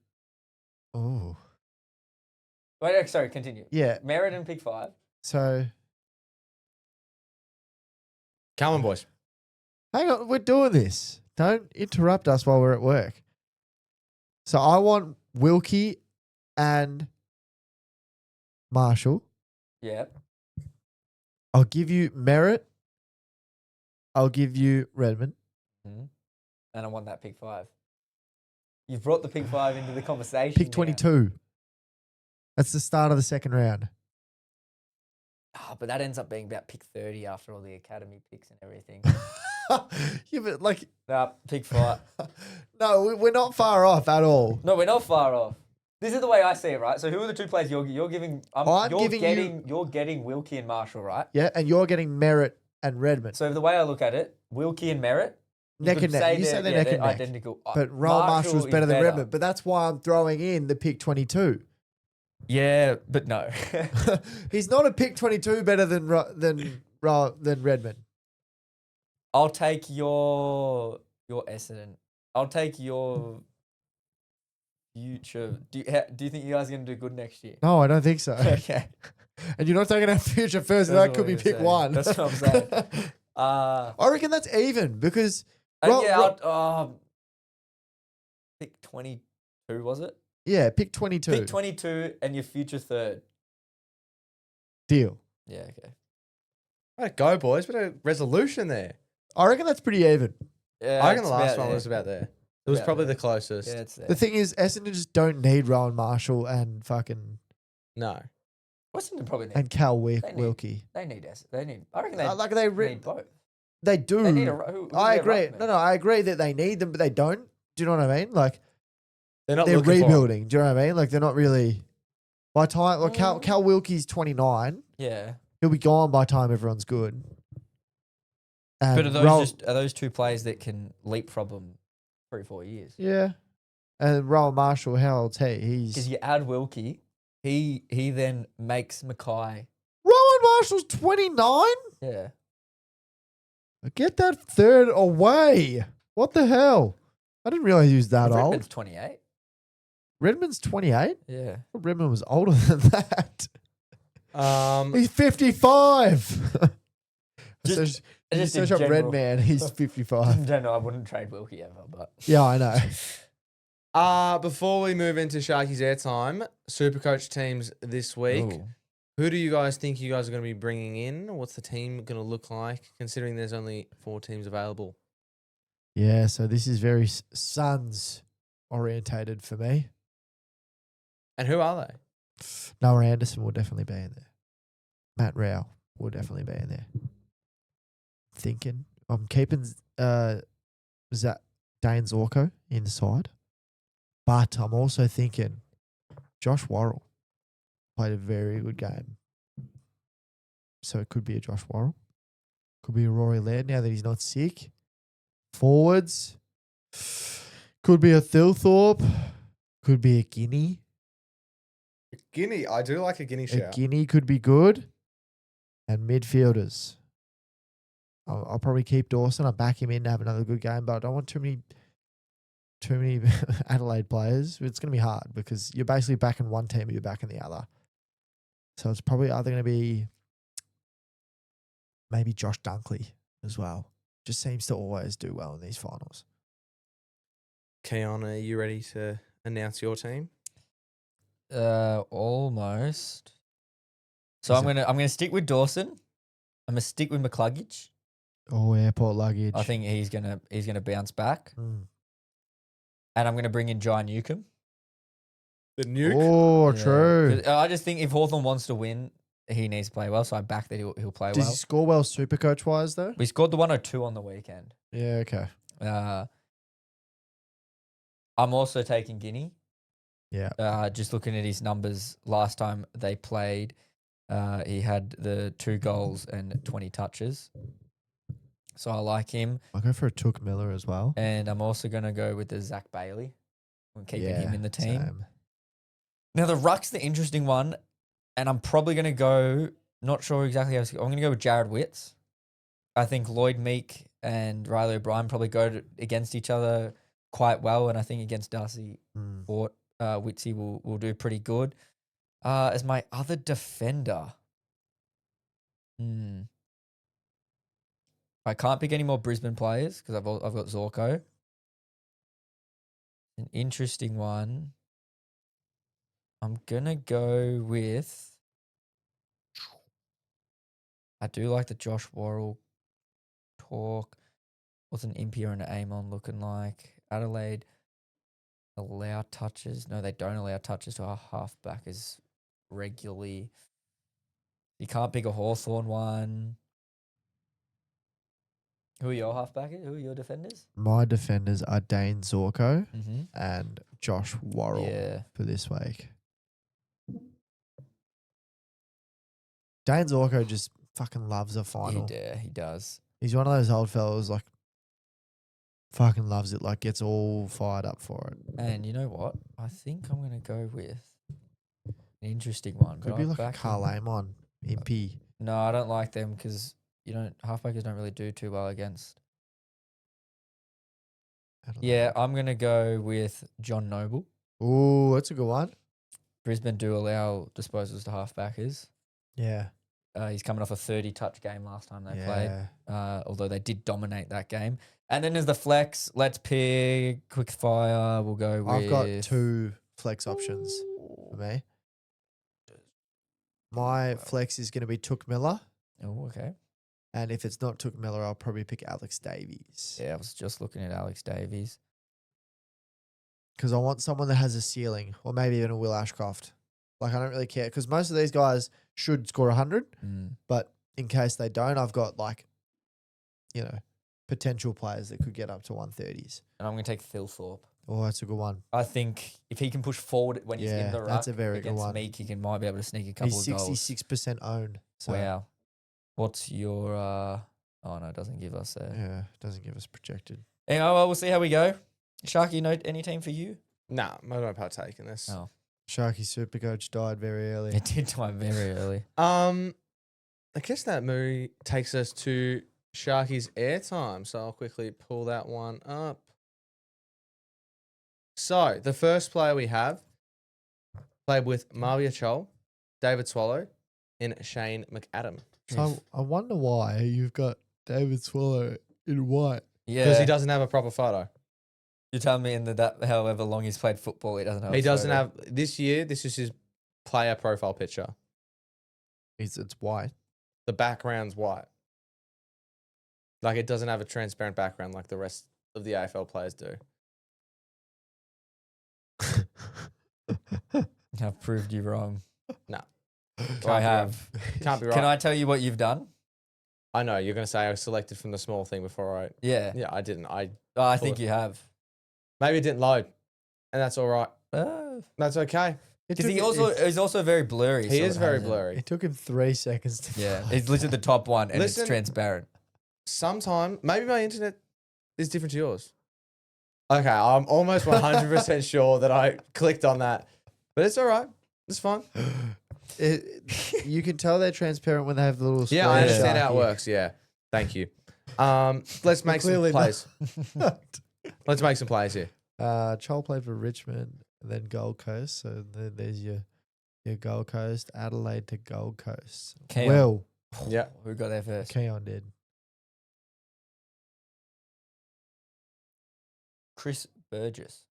B: Oh.
D: Wait, sorry, continue.
B: Yeah.
D: Merritt and pick 5.
B: So
C: Calvin boys.
B: hang on, we're doing this. Don't interrupt us while we're at work. So I want Wilkie and Marshall.
D: Yeah.
B: I'll give you Merritt. I'll give you Redmond.
D: Mm-hmm. And I want that pick 5. You've brought the pick 5 into the conversation.
B: Pick 22. That's the start of the second round.
D: But that ends up being about pick 30 after all the academy picks and everything.
B: Yeah, but like,
D: Nah, pick 5.
B: no, we're not far off at all.
D: No, we're not far off. This is the way I see it, right? So who are the 2 players you're giving?
B: I'm giving
D: you're getting Wilkie and Marshall, right?
B: Yeah, and you're getting Merritt and Redmond.
D: So the way I look at it, Wilkie and Merritt,
B: Neck and neck. You say they're neck and neck.
D: Identical.
B: But Rowan Marshall's
D: is
B: better than Redmond. But that's why I'm throwing in the pick 22.
D: Yeah, but no.
B: He's not a pick 22 better than Redmond.
D: I'll take your Essendon. I'll take your future. Do you think you guys are going to do good next year?
B: No, I don't think so.
D: Okay.
B: And you're not taking our future first.
D: That's
B: That
D: what
B: could be
D: I'm
B: pick
D: saying.
B: 1.
D: That's what I'm saying.
B: I reckon that's even because
D: pick 22, was it?
B: yeah, pick 22.
D: Pick 22 and your future 3rd.
B: Deal.
D: Yeah, okay.
C: Way to go, boys. Bit of resolution there.
B: I reckon that's pretty even.
D: Yeah,
C: I reckon
D: it's
C: the last
D: about
C: one
D: there.
C: was about there. It was
D: About
C: probably
D: there.
C: the closest.
D: Yeah, it's there.
B: The thing is, Essendon just don't need Rowan Marshall and fucking
C: No.
D: Essendon probably need.
B: and Cal
D: They need-
B: Wilkie.
D: They need S. They need. I reckon they
B: Like they
D: need both.
B: they do.
D: They need who's
B: I
D: their
B: agree.
D: ruckman?
B: No, I agree that they need them, but they don't. Do you know what I mean? Like
C: They're not
B: they're
C: looking for 'em.
B: rebuilding. Do you know what I mean? Like they're not really. By time, like Cal Wilkie's 29,
D: Yeah.
B: he'll be gone by time everyone's good. And
D: But are those 2 players that can leapfrog them 3-4 years?
B: yeah. And Rowan Marshall, how old's he?
D: Because
B: He's
D: you add Wilkie, he then makes Mackay.
B: Rowan Marshall's 29.
D: Yeah.
B: Get that third away. What the hell? I didn't realize he was that
D: Redmond's
B: old.
D: 28.
B: Redmond's 28.
D: Yeah.
B: Redmond was older than that. He's 55.
D: Just
B: you
D: in
B: search up
D: general.
B: Redman, he's 55.
D: Don't know. I wouldn't trade Wilkie ever, but
B: Yeah, I know.
C: Before we move into Sharky's airtime, Supercoach teams this week.
D: Ooh.
C: Who do you guys think you guys are going to be bringing in? What's the team going to look like, considering there's only 4 teams available?
B: Yeah, so this is very Suns orientated for me.
C: And who are they?
B: Noah Anderson will definitely be in there. Matt Rao will definitely be in there. I'm keeping Dane Zorko inside, but I'm also thinking Josh Worrell played a very good game. So it could be a Josh Worrell. Could be a Rory Laird now that he's not sick. Forwards. Could be a Thilthorpe. Could be a Guinea.
C: Guinea. I do like a Guinea
B: A
C: shout.
B: Guinea could be good. And midfielders. I'll probably keep Dawson. I'll back him in to have another good game, but I don't want too many Adelaide players. It's going to be hard because you're basically backing one team or you're backing the other. So it's probably either going to be maybe Josh Dunkley as well. Just seems to always do well in these finals.
C: Keon, are you ready to announce your team?
D: Almost. So
B: Is
D: I'm gonna stick with Dawson. I'm gonna stick with McCluggage.
B: Oh, airport luggage.
D: I think he's gonna bounce back,
B: Mm.
D: and I'm gonna bring in Jai Newcomb.
C: The nuke.
B: Oh,
D: Yeah.
B: true.
D: 'Cause I just think if Hawthorn wants to win, he needs to play well. So I back that he'll play
B: Does
D: well.
B: he score well super coach wise though?
D: We scored the 102 on the weekend.
B: Yeah, okay.
D: I'm also taking Guinea.
B: Yeah.
D: Just looking at his numbers, last time they played, he had the 2 goals and 20 touches. So I like him.
B: I'll go for a Took Miller as well.
D: And I'm also going to go with the Zach Bailey. I'm keeping him in the team.
B: Same.
D: Now, the ruck's the interesting one. And I'm probably going to go, not sure exactly how I'm going to go with Jared Witts. I think Lloyd Meek and Riley O'Brien probably go against each other quite well. And I think against Darcy Fort, Witsy will do pretty good. As my other defender, I can't pick any more Brisbane players because I've got Zorko. An interesting one. I'm gonna go with. I do like the Josh Worrell talk. What's an Impia and an Amon looking like? Adelaide allow touches. No, they don't allow touches to our halfback as regularly. You can't pick a Hawthorn one. Who are your halfbackers? Who are your defenders?
B: My defenders are Dane Zorko
D: Mm-hmm.
B: and Josh Worrell
D: Yeah.
B: for this week. Dane Zorko just fucking loves a final.
D: He does.
B: He's one of those old fellas like fucking loves it, like gets all fired up for it.
D: And you know what? I think I'm going to go with an interesting one.
B: Could
D: but
B: be
D: I've
B: like a
D: backed
B: Carl
D: him.
B: Amon, Impy.
D: No, I don't like them because halfbackers don't really do too well against. Yeah, I'm going to go with John Noble.
B: Ooh, that's a good one.
D: Brisbane do allow disposals to halfbackers.
B: Yeah.
D: He's coming off a 30-touch game last time they played,
B: Yeah.
D: although they did dominate that game. And then there's the flex. Let's pick quick fire. We'll go with...
B: I've got 2 flex options for me. My flex is going to be Took Miller.
D: Oh, okay.
B: And if it's not Took Miller, I'll probably pick Alex Davies.
D: Yeah, I was just looking at Alex Davies.
B: Because I want someone that has a ceiling, or maybe even a Will Ashcroft. Like, I don't really care. Because most of these guys should score 100. But in case they don't, I've got, like, potential players that could get up to 130s.
D: And I'm going to take Phil Thorpe.
B: Oh, that's a good one.
D: I think if he can push forward when he's in the ruck
B: that's a very good
D: against
B: one.
D: Meek, he might be able to sneak a couple
B: He's
D: of goals.
B: 66% owned. So,
D: Wow. What's your... oh, no, it doesn't give us a...
B: yeah, doesn't give us projected.
D: Anyway, well, we'll see how we go. Sharky, any team for you?
C: Nah, I don't partake in this.
D: Oh.
B: Sharky Supercoach died very early.
D: It did time very early.
C: I guess that movie takes us to Sharky's airtime, so I'll quickly pull that one up. So, the first player we have played with Maria Chol, David Swallow, and Shane McAdam.
B: So I wonder why you've got David Swallow in white.
D: Yeah.
C: Because he doesn't have a proper photo.
D: You're telling me in that however long he's played football, he doesn't have
C: He
D: a
C: doesn't
D: photo?
C: have, this year, this is his player profile picture.
B: It's white.
C: The background's white. Like, it doesn't have a transparent background like the rest of the AFL players do.
D: I've proved you wrong.
C: No.
D: Well, I have.
C: Can't be right.
D: Can I tell you what you've done?
C: I know, you're going to say I was selected from the small thing before I...
D: Yeah.
C: Yeah, I didn't.
D: I
C: thought-
D: think you have.
C: Maybe it didn't load. And that's all right. That's okay.
D: Because he's also very blurry.
C: He
D: so
C: is
D: it
C: very
D: hasn't-
C: blurry.
B: It took him 3 seconds to
D: Yeah.
B: find
D: It's literally the top one and
C: Listen-
D: it's transparent.
C: Sometime, maybe my internet is different to yours. Okay, I'm almost 100% sure that I clicked on that. But it's all right. It's fine.
B: You can tell they're transparent when they have the little
C: Yeah, I
B: square
C: understand how it
B: Sharky.
C: works. Yeah. Thank you. Let's make some
B: clearly
C: plays.
B: not.
C: Let's make some plays here.
B: Chol played for Richmond and then Gold Coast. So then there's your Gold Coast, Adelaide to Gold Coast.
D: Keon.
B: Well,
C: Yeah.
D: Who got there first?
B: Keon did.
D: Chris Burgess.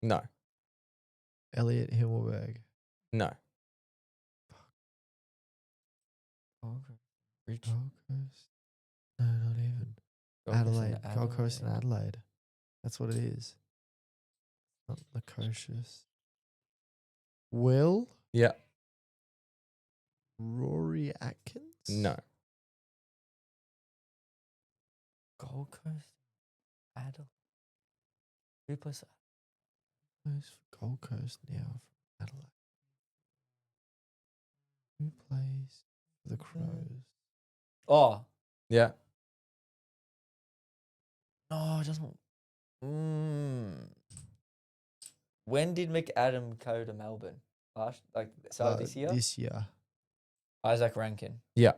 C: No.
B: Elliot Himmelberg.
C: No.
D: Rich.
B: Gold Coast. No, not even. Adelaide. Gold Coast and Adelaide. That's what it is. Not Lukosius. Will?
C: Yeah.
B: Rory Atkins?
C: No.
D: Gold Coast. Adelaide. Who plays that?
B: Who's for Gold Coast now from Adelaide? Who plays for the Crows?
D: Oh.
C: Yeah.
D: No, it doesn't. When did McAdam go to Melbourne? Start of this year?
B: This year.
D: Isaac Rankin.
C: Yeah.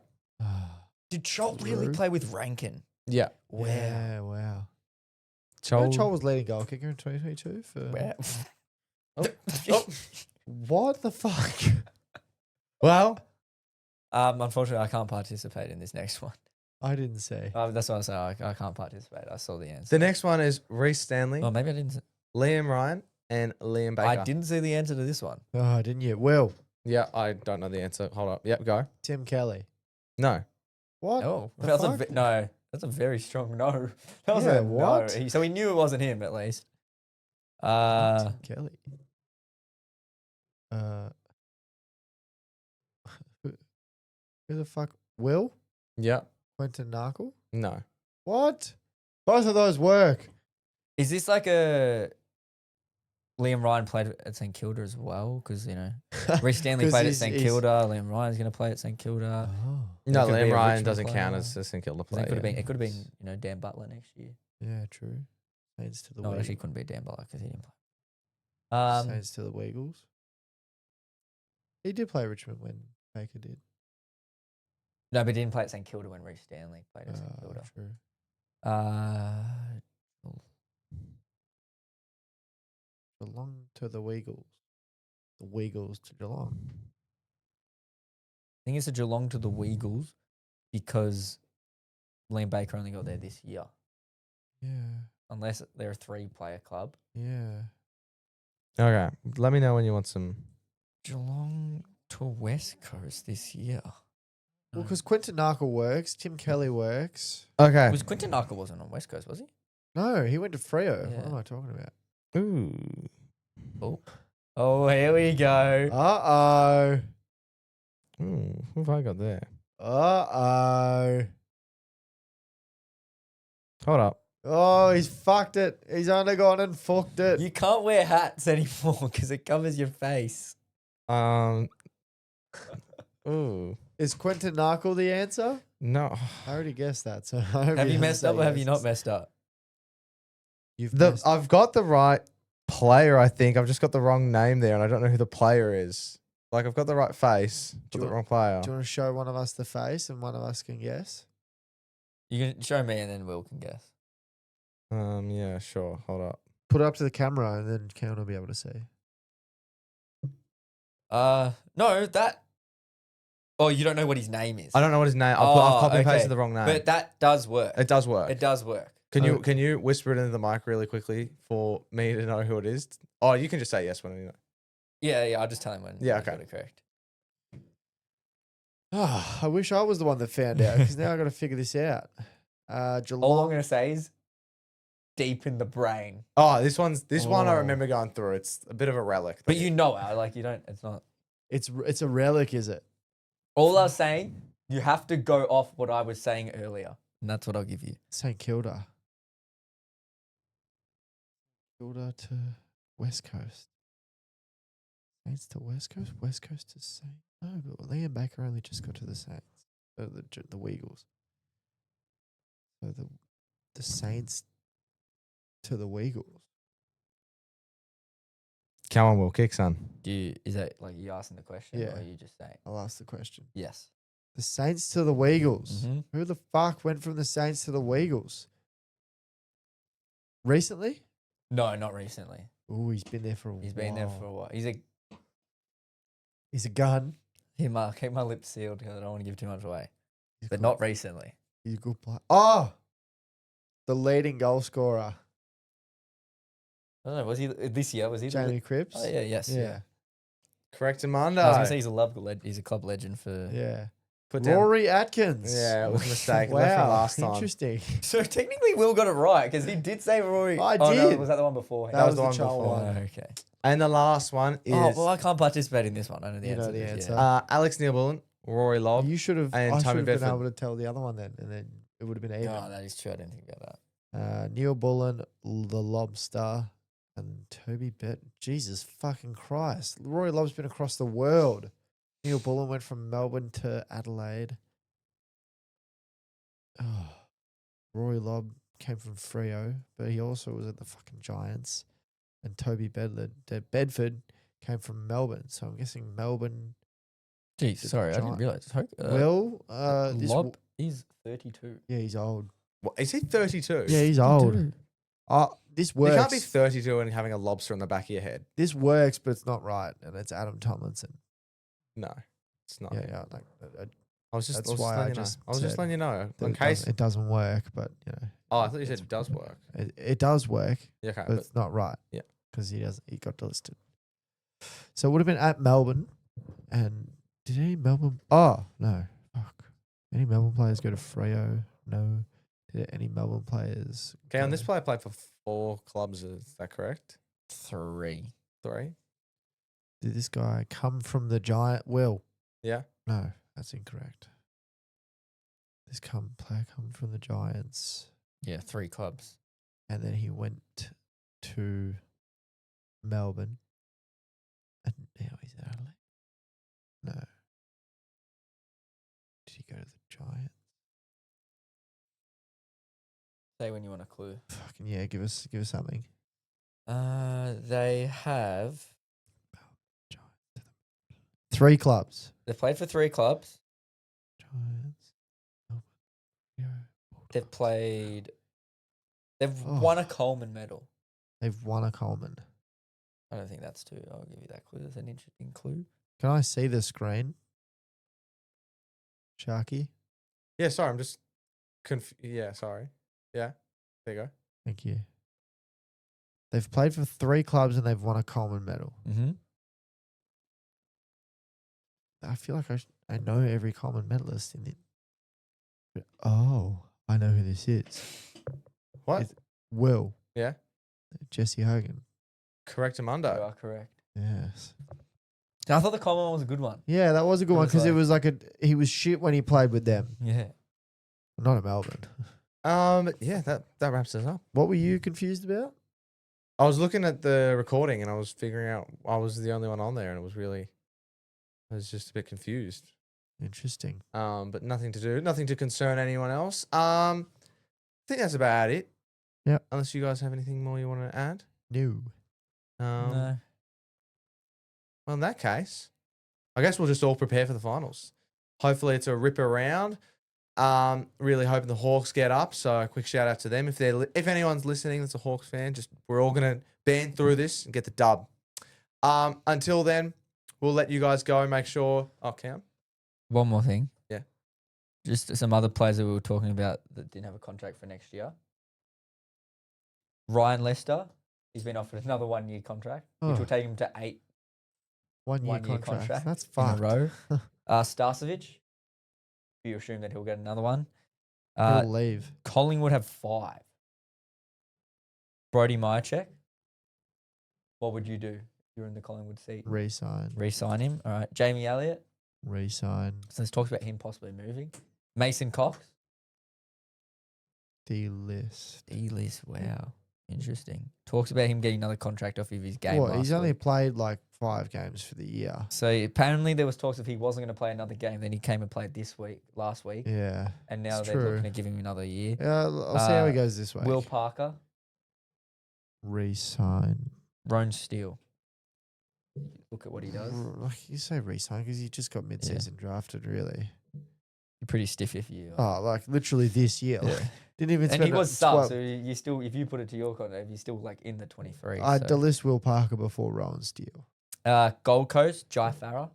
D: Did Chol really
B: True.
D: play with Rankin?
C: Yeah.
D: Wow.
B: Yeah, wow.
C: Chol.
B: Chol was leading goal kicker in 2022 for...
D: Wow.
C: Oh.
B: What the fuck?
C: Well,
D: Unfortunately, I can't participate in this next one.
B: I didn't say.
D: That's what I said. I can't participate. I saw the answer.
C: the next one is Reece Stanley,
D: Oh, maybe I didn't.
C: Liam Ryan, and Liam Baker.
D: I didn't see the answer to this one.
B: Oh, didn't you? Will.
C: Yeah, I don't know the answer. Hold up. Yep, go.
B: Tim Kelly.
C: No.
B: What?
D: Oh,
B: the
D: that's
B: fuck?
D: no. That's a very strong no. That was
B: Yeah,
D: a
B: what?
D: no. So he knew it wasn't him at least.
B: Tim Kelly. Who the fuck? Will?
C: Yeah.
B: Quentin Narkle?
C: No.
B: What? Both of those work.
D: Is this like a Liam Ryan played at St Kilda as well? Because Reece Stanley
B: 'Cause
D: played at
B: he's-
D: St
B: he's-
D: Kilda. Liam Ryan's going to play at St Kilda.
B: Oh.
C: No,
D: could be
C: Liam
D: a
C: Ryan
D: Richmond
C: doesn't count
D: player.
C: as a St Kilda
D: 'Cause
C: player.
D: It could have been Dan Butler next year.
B: Yeah, true. Saints to the
D: No, it
B: Weagles.
D: actually couldn't be Dan Butler because he didn't play.
B: Saints to the Weagles. He did play Richmond when Baker did.
D: No, but he didn't play at St Kilda when Reece Stanley played at St Kilda.
B: True. Geelong to the Weagles. The Weagles to Geelong.
D: I think it's a Geelong to the Weagles because Liam Baker only got there this year.
B: Yeah.
D: Unless they're a 3-player club.
B: Yeah.
C: Okay. Let me know when you want some.
D: Geelong to West Coast this year.
B: Well, because Quentin Narkle works, Tim Kelly works.
C: Okay.
D: Was Quinton Narkle wasn't on West Coast, was he?
B: No, he went to Freo.
D: Yeah.
B: What am I talking about?
C: Ooh.
D: Oh, here we go.
B: Uh-oh.
C: Ooh. Who have I got there?
B: Uh-oh.
C: Hold up.
B: Oh, he's fucked it. He's only gone and fucked it.
D: You can't wear hats anymore because it covers your face.
C: Ooh.
B: Is Quentin Narkle the answer?
C: No.
B: I already guessed that. So I hope
D: Have
B: he
D: you
B: doesn't
D: messed
B: say
D: up or have you
B: yes.
D: not messed up?
B: You've messed
C: I've got the right player, I think. I've just got the wrong name there, and I don't know who the player is. Like, I've got the right face, but the wrong player.
B: Do you want to show one of us the face and one of us can guess?
D: You can show me and then Will can guess.
C: Yeah, sure. Hold up.
B: Put it up to the camera and then Cameron will be able to see.
D: No, that. Oh, you don't know what his name is.
C: I don't know what his name. I've copy and pasted the wrong name.
D: But that does work.
C: It does work.
D: It does work.
C: Can you whisper it into the mic really quickly for me to know who it is? Oh, you can just say yes when you know.
D: Yeah. I'll just tell him when.
C: Yeah,
D: he's got
C: okay.
D: it correct.
B: Oh, I wish I was the one that found out because now I got to figure this out.
D: All I'm
B: Geelong.
D: gonna say is deep in the brain.
C: Oh, this one I
B: Oh.
C: remember going through. It's a bit of a relic.
D: But you know it. Like you don't. It's not.
B: It's a relic, is it?
D: All I was saying, you have to go off what I was saying earlier, and that's what I'll give you.
B: St Kilda. Kilda to West Coast. Saints to West Coast. West Coast to Saints. No, but Liam Baker only just got to the Saints. The Weagles. So the Saints to the Weagles.
C: Come on, Will, kick, son.
D: Is that like you asking the question,
B: Yeah.
D: or are you just saying
B: I'll ask the question.
D: yes?
B: The Saints to the Weagles.
D: Mhm.
B: Who the fuck went from the Saints to the Weagles? Recently?
D: No, not recently.
B: Oh, he's been there for a while.
D: He's been there for a while.
B: He's a gun.
D: Keep my lips sealed because I don't want to give too much away.
B: He's
D: But
B: good.
D: not recently.
B: He's a good player. Oh, the leading goal scorer,
D: I don't know. Was he this year? Was he?
B: Jamie Cripps.
D: Oh yeah, yes,
B: yeah,
C: Correct,
D: I was
C: Amanda.
D: gonna say he's a club legend for.
B: yeah.
C: Put down.
B: Rory Atkins.
C: Yeah, it was a mistake. Left from
B: Wow,
C: last time.
B: interesting.
D: So technically, Will got it right because he did say Rory.
B: I
D: Oh, no,
B: did.
D: was that the one before?
B: That was
C: the
B: the
C: one
B: child
C: before.
B: one.
D: Okay.
C: And the last one is
D: Oh well, I can't participate in this one. I know the
B: You
D: answer.
B: know the
D: to this,
B: answer.
D: yeah.
C: Alex Neil-Bullen, Rory Lobb.
B: You should have.
C: and
B: I
C: Tommy
B: should have been
C: Bedford.
B: able to tell the other one then, and then it would have been even.
D: Oh, that is true. I didn't think about that.
B: Neil Bullen, the Lobster, and Toby Bett. Jesus fucking Christ! Rory Lobb's been across the world. Neil Bullen went from Melbourne to Adelaide. Oh, Rory Lobb came from Freo, but he also was at the fucking Giants. And Toby Bedford came from Melbourne, so I'm guessing Melbourne.
D: Geez,
B: The
D: sorry, I didn't
B: Giant-
D: realize.
B: This
D: Lob is 32.
B: yeah, he's old.
C: What, is he 32?
B: Yeah, he's old. This
C: You
B: works.
C: can't be 32 and having a lobster on the back of your head.
B: This works, but it's not right, and it's Adam Tomlinson.
C: No, it's not.
B: Yeah. Like,
C: I was just,
B: That's
C: I was
B: why I
C: letting you
B: just
C: know. I was just
B: said
C: letting you know.
B: that
C: In case.
B: it doesn't work, but you know.
C: Oh, I thought you said it does work.
B: It does work,
C: Yeah, okay.
B: but
C: But
B: it's not right.
C: Yeah.
B: because he got delisted. So it would have been at Melbourne, and did any Melbourne? Oh no, fuck. Any Melbourne players go to Freo? No. Did any Melbourne players?
C: okay,
B: go-
C: on this player played for 4 clubs. Is that correct?
D: 3.
C: 3?
B: Did this guy come from the Giant? Will?
C: Yeah.
B: No, that's incorrect. player come from the Giants,
D: Yeah, 3 clubs.
B: and then he went to Melbourne, and now he's at Adelaide. No. Did he go to the Giants?
D: Say when you want a clue.
B: Fucking yeah, give us something.
D: They have
B: 3 clubs.
D: they've played for 3 clubs.
B: Giants. Melbourne, Rio,
D: They've
B: Bulldogs.
D: played. They've
B: Oh.
D: won a Coleman medal.
B: They've won a Coleman.
D: I don't think that's too. I'll give you that clue. That's an interesting clue.
B: Can I see the screen? Sharky?
C: Yeah, sorry, I'm just sorry. Yeah, there you go.
B: Thank you. They've played for 3 clubs and they've won a Coleman medal.
D: Mm-hmm.
B: I feel like I know every Coleman medalist in it. Oh, I know who this is.
C: What?
B: It's Will.
C: Yeah.
B: Jesse Hogan.
C: Correct,
D: You
C: Amundo.
D: are correct.
B: Yes.
D: I thought the Coleman one was a good one.
B: Yeah, that was a good
D: It
B: one
D: was
B: because it
D: like-
B: was like he was shit when he played with them.
D: Yeah.
B: Not at Melbourne.
C: Yeah, that wraps us up.
B: What were you confused about?
C: I was looking at the recording and I was figuring out I was the only one on there, and I was just a bit confused.
B: Interesting.
C: But nothing to concern anyone else. I think that's about it.
B: Yep.
C: Unless you guys have anything more you want to add.
B: No.
D: No.
C: Well, in that case, I guess we'll just all prepare for the finals. Hopefully, it's a ripper round. Really hoping the Hawks get up. So a quick shout out to them. If anyone's listening that's a Hawks fan, we're all gonna band through this and get the dub. Until then, we'll let you guys go. Make sure. Oh, Cam.
D: One more thing.
C: Yeah.
D: Just some other players that we were talking about that didn't have a contract for next year. Ryan Lester, he's been offered another 1-year contract, which
B: Oh.
D: will take him to 8
B: 1 year
D: 1-year
B: contract.
D: contract
B: That's
D: in a
B: fucked.
D: row. Starcevic, you assume that he'll get another one.
B: He'll leave.
D: Collingwood have 5. Brody Myercheck, what would you do if you're in the Collingwood seat?
B: Resign.
D: Re-sign him. All right. Jamie Elliott,
B: Resign.
D: so there's talks about him possibly moving. Mason Cox,
B: D-list.
D: D-list. Wow. Interesting. Talks about him getting another contract off of his game.
B: What? He's
D: last
B: only
D: week.
B: played like 5 games for the year.
D: So apparently there was talks if he wasn't going to play another game, then he came and played last week,
B: Yeah.
D: and now
B: it's
D: they're
B: true.
D: looking at giving him another year.
B: Yeah, I'll see how he
D: Uh,
B: goes this week.
D: Will Parker,
B: Resign.
D: Roan Steele. Look at what he does.
B: Like you say resign because he just got mid-season drafted, really.
D: You're pretty stiff if you.
B: Oh, like literally this year.
D: Yeah.
B: Like, didn't even
D: And
B: spend
D: he was
B: a
D: sub,
B: 12
D: so you still, if you put it to your contract, you're still like in the 23.
B: I'd
D: so.
B: delist Will Parker before Rowan Steele.
D: Gold Coast, Jai Farah.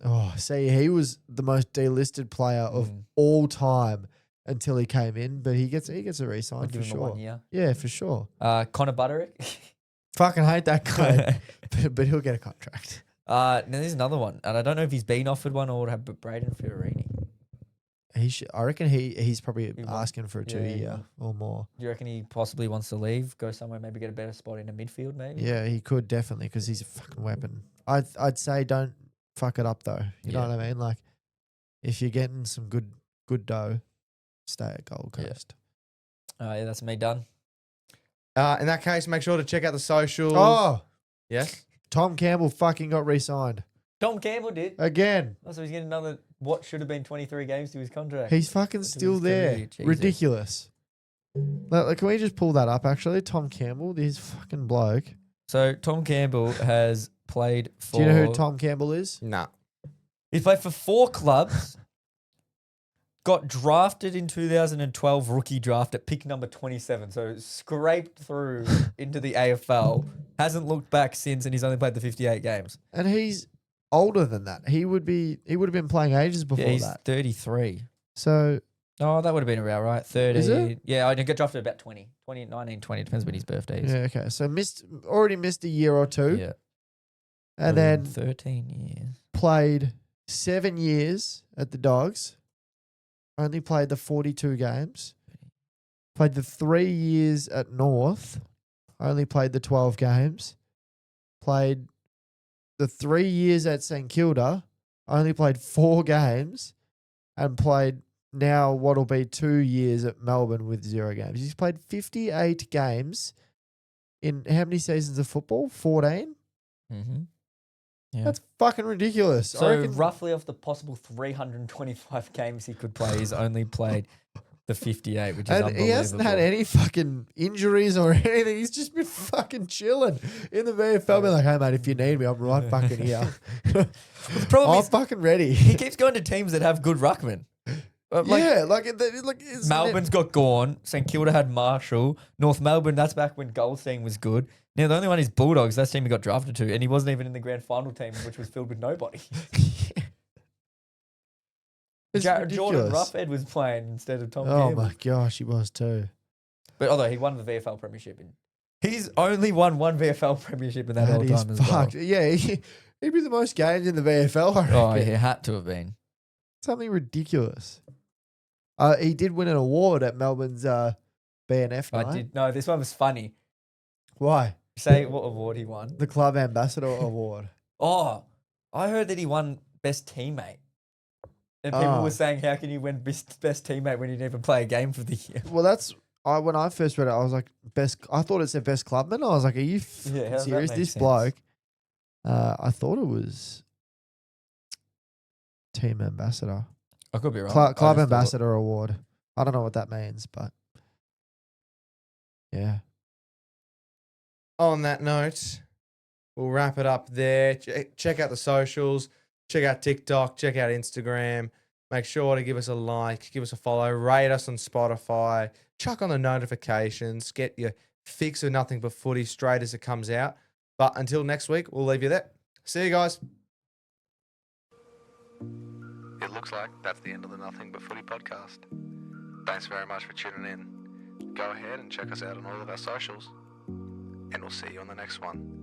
B: Oh, see, he was the most delisted player of
D: Mm.
B: all time until he came in, but he gets a resign
D: I'd
B: for
D: give him a
B: sure.
D: 1 year.
B: Yeah, for sure.
D: Connor Butterick.
B: Fucking hate that guy, but he'll get a contract.
D: Now there's another one, and I don't know if he's been offered one or have, but Braden Fiorini.
B: I reckon he's probably
D: He wants-
B: asking for a
D: yeah, he
B: 2-year or more.
D: Do you reckon he possibly wants to leave, go somewhere, maybe get a better spot in the midfield, maybe?
B: Yeah, he could definitely because he's a fucking weapon. I'd say don't fuck it up though. You know
D: Yeah.
B: what I mean? Like if you're getting some good dough, stay at Gold
D: Yeah.
B: Coast.
D: Yeah, that's me done.
C: In that case, make sure to check out the socials.
B: Oh,
C: Yes.
B: Tom Campbell fucking got re-signed
D: Tom Campbell did.
B: again.
D: So he's getting another, what should have been 23 games to his contract.
B: He's fucking
D: To
B: still
D: his
B: there.
D: career, Jesus.
B: Ridiculous. Like, can we just pull that up? Actually, Tom Campbell, this fucking bloke.
D: So Tom Campbell has played for.
B: Do you know who Tom Campbell is?
C: Nah.
D: He's played for 4 clubs. Got drafted in 2012 rookie draft at pick number 27. So scraped through into the AFL. Hasn't looked back since, and he's only played the 58 games.
B: And he's older than that. He would have been playing ages before
D: Yeah, he's
B: that.
D: 33.
B: So
D: Oh, that would have been about right. 30.
B: Is it?
D: Yeah, I got drafted about 20. 19, 20. Depends when his birthday is.
B: yeah, okay. So already missed a year or two,
D: Yeah.
B: and then
D: 13 years.
B: played 7 years at the Dogs. Only played the 42 games. Played the 3 years at North. Only played the 12 games. Played the 3 years at St Kilda. Only played 4 games, and played now what'll be 2 years at Melbourne with 0 games. He's played 58 games in how many seasons of football? 14?
D: Mm-hmm. Yeah.
B: That's fucking ridiculous. I
D: So
B: reckon
D: roughly of the possible 325 games he could play, he's only played the 58, which is
B: and
D: unbelievable.
B: he hasn't had any fucking injuries or anything. He's just been fucking chilling in the VFL. Being like, hey, mate, if you need me, I'm right fucking here.
D: The problem
B: I'm
D: is
B: fucking ready.
D: he keeps going to teams that have good ruckmen. Melbourne's got Gawn. St Kilda had Marshall. North Melbourne, that's back when Goldstein was good. Now, the only one is Bulldogs. That's the team he got drafted to. And he wasn't even in the grand final team, which was filled with nobody.
B: It's
D: Jordan
B: ridiculous.
D: Roughhead was playing instead of Tom
B: Oh
D: Campbell.
B: my gosh, he was too.
D: But although he won the VFL premiership. He's only won one VFL premiership in that whole
B: That is
D: time as well.
B: fucked. Yeah, he'd be the most games in the VFL. I
D: Oh,
B: reckon.
D: he had to have been.
B: Something ridiculous. He did win an award at Melbourne's BNF night.
D: I did. No, this one was funny.
B: Why?
D: Say what award he won.
B: The Club Ambassador Award.
D: Oh, I heard that he won best teammate. And people
B: Oh.
D: were saying, how can you win best teammate when you didn't even play a game for the year?
B: Well, that's when I first read it, I was like, best. I thought it said best clubman. I was like, are you
D: Yeah, how does that
B: serious?
D: make
B: This
D: sense?
B: bloke. I thought it was team ambassador,
D: I could be wrong.
B: Club
D: I just thought-
B: ambassador award. I don't know what that means, but yeah.
C: On that note, we'll wrap it up there. Check out the socials. Check out TikTok. Check out Instagram. Make sure to give us a like, give us a follow, rate us on Spotify, chuck on the notifications, get your fix of Nothing But Footy straight as it comes out. But until next week, we'll leave you there. See you guys. It looks like that's the end of the Nothing But Footy podcast. Thanks very much for tuning in. Go ahead and check us out on all of our socials. And we'll see you on the next one.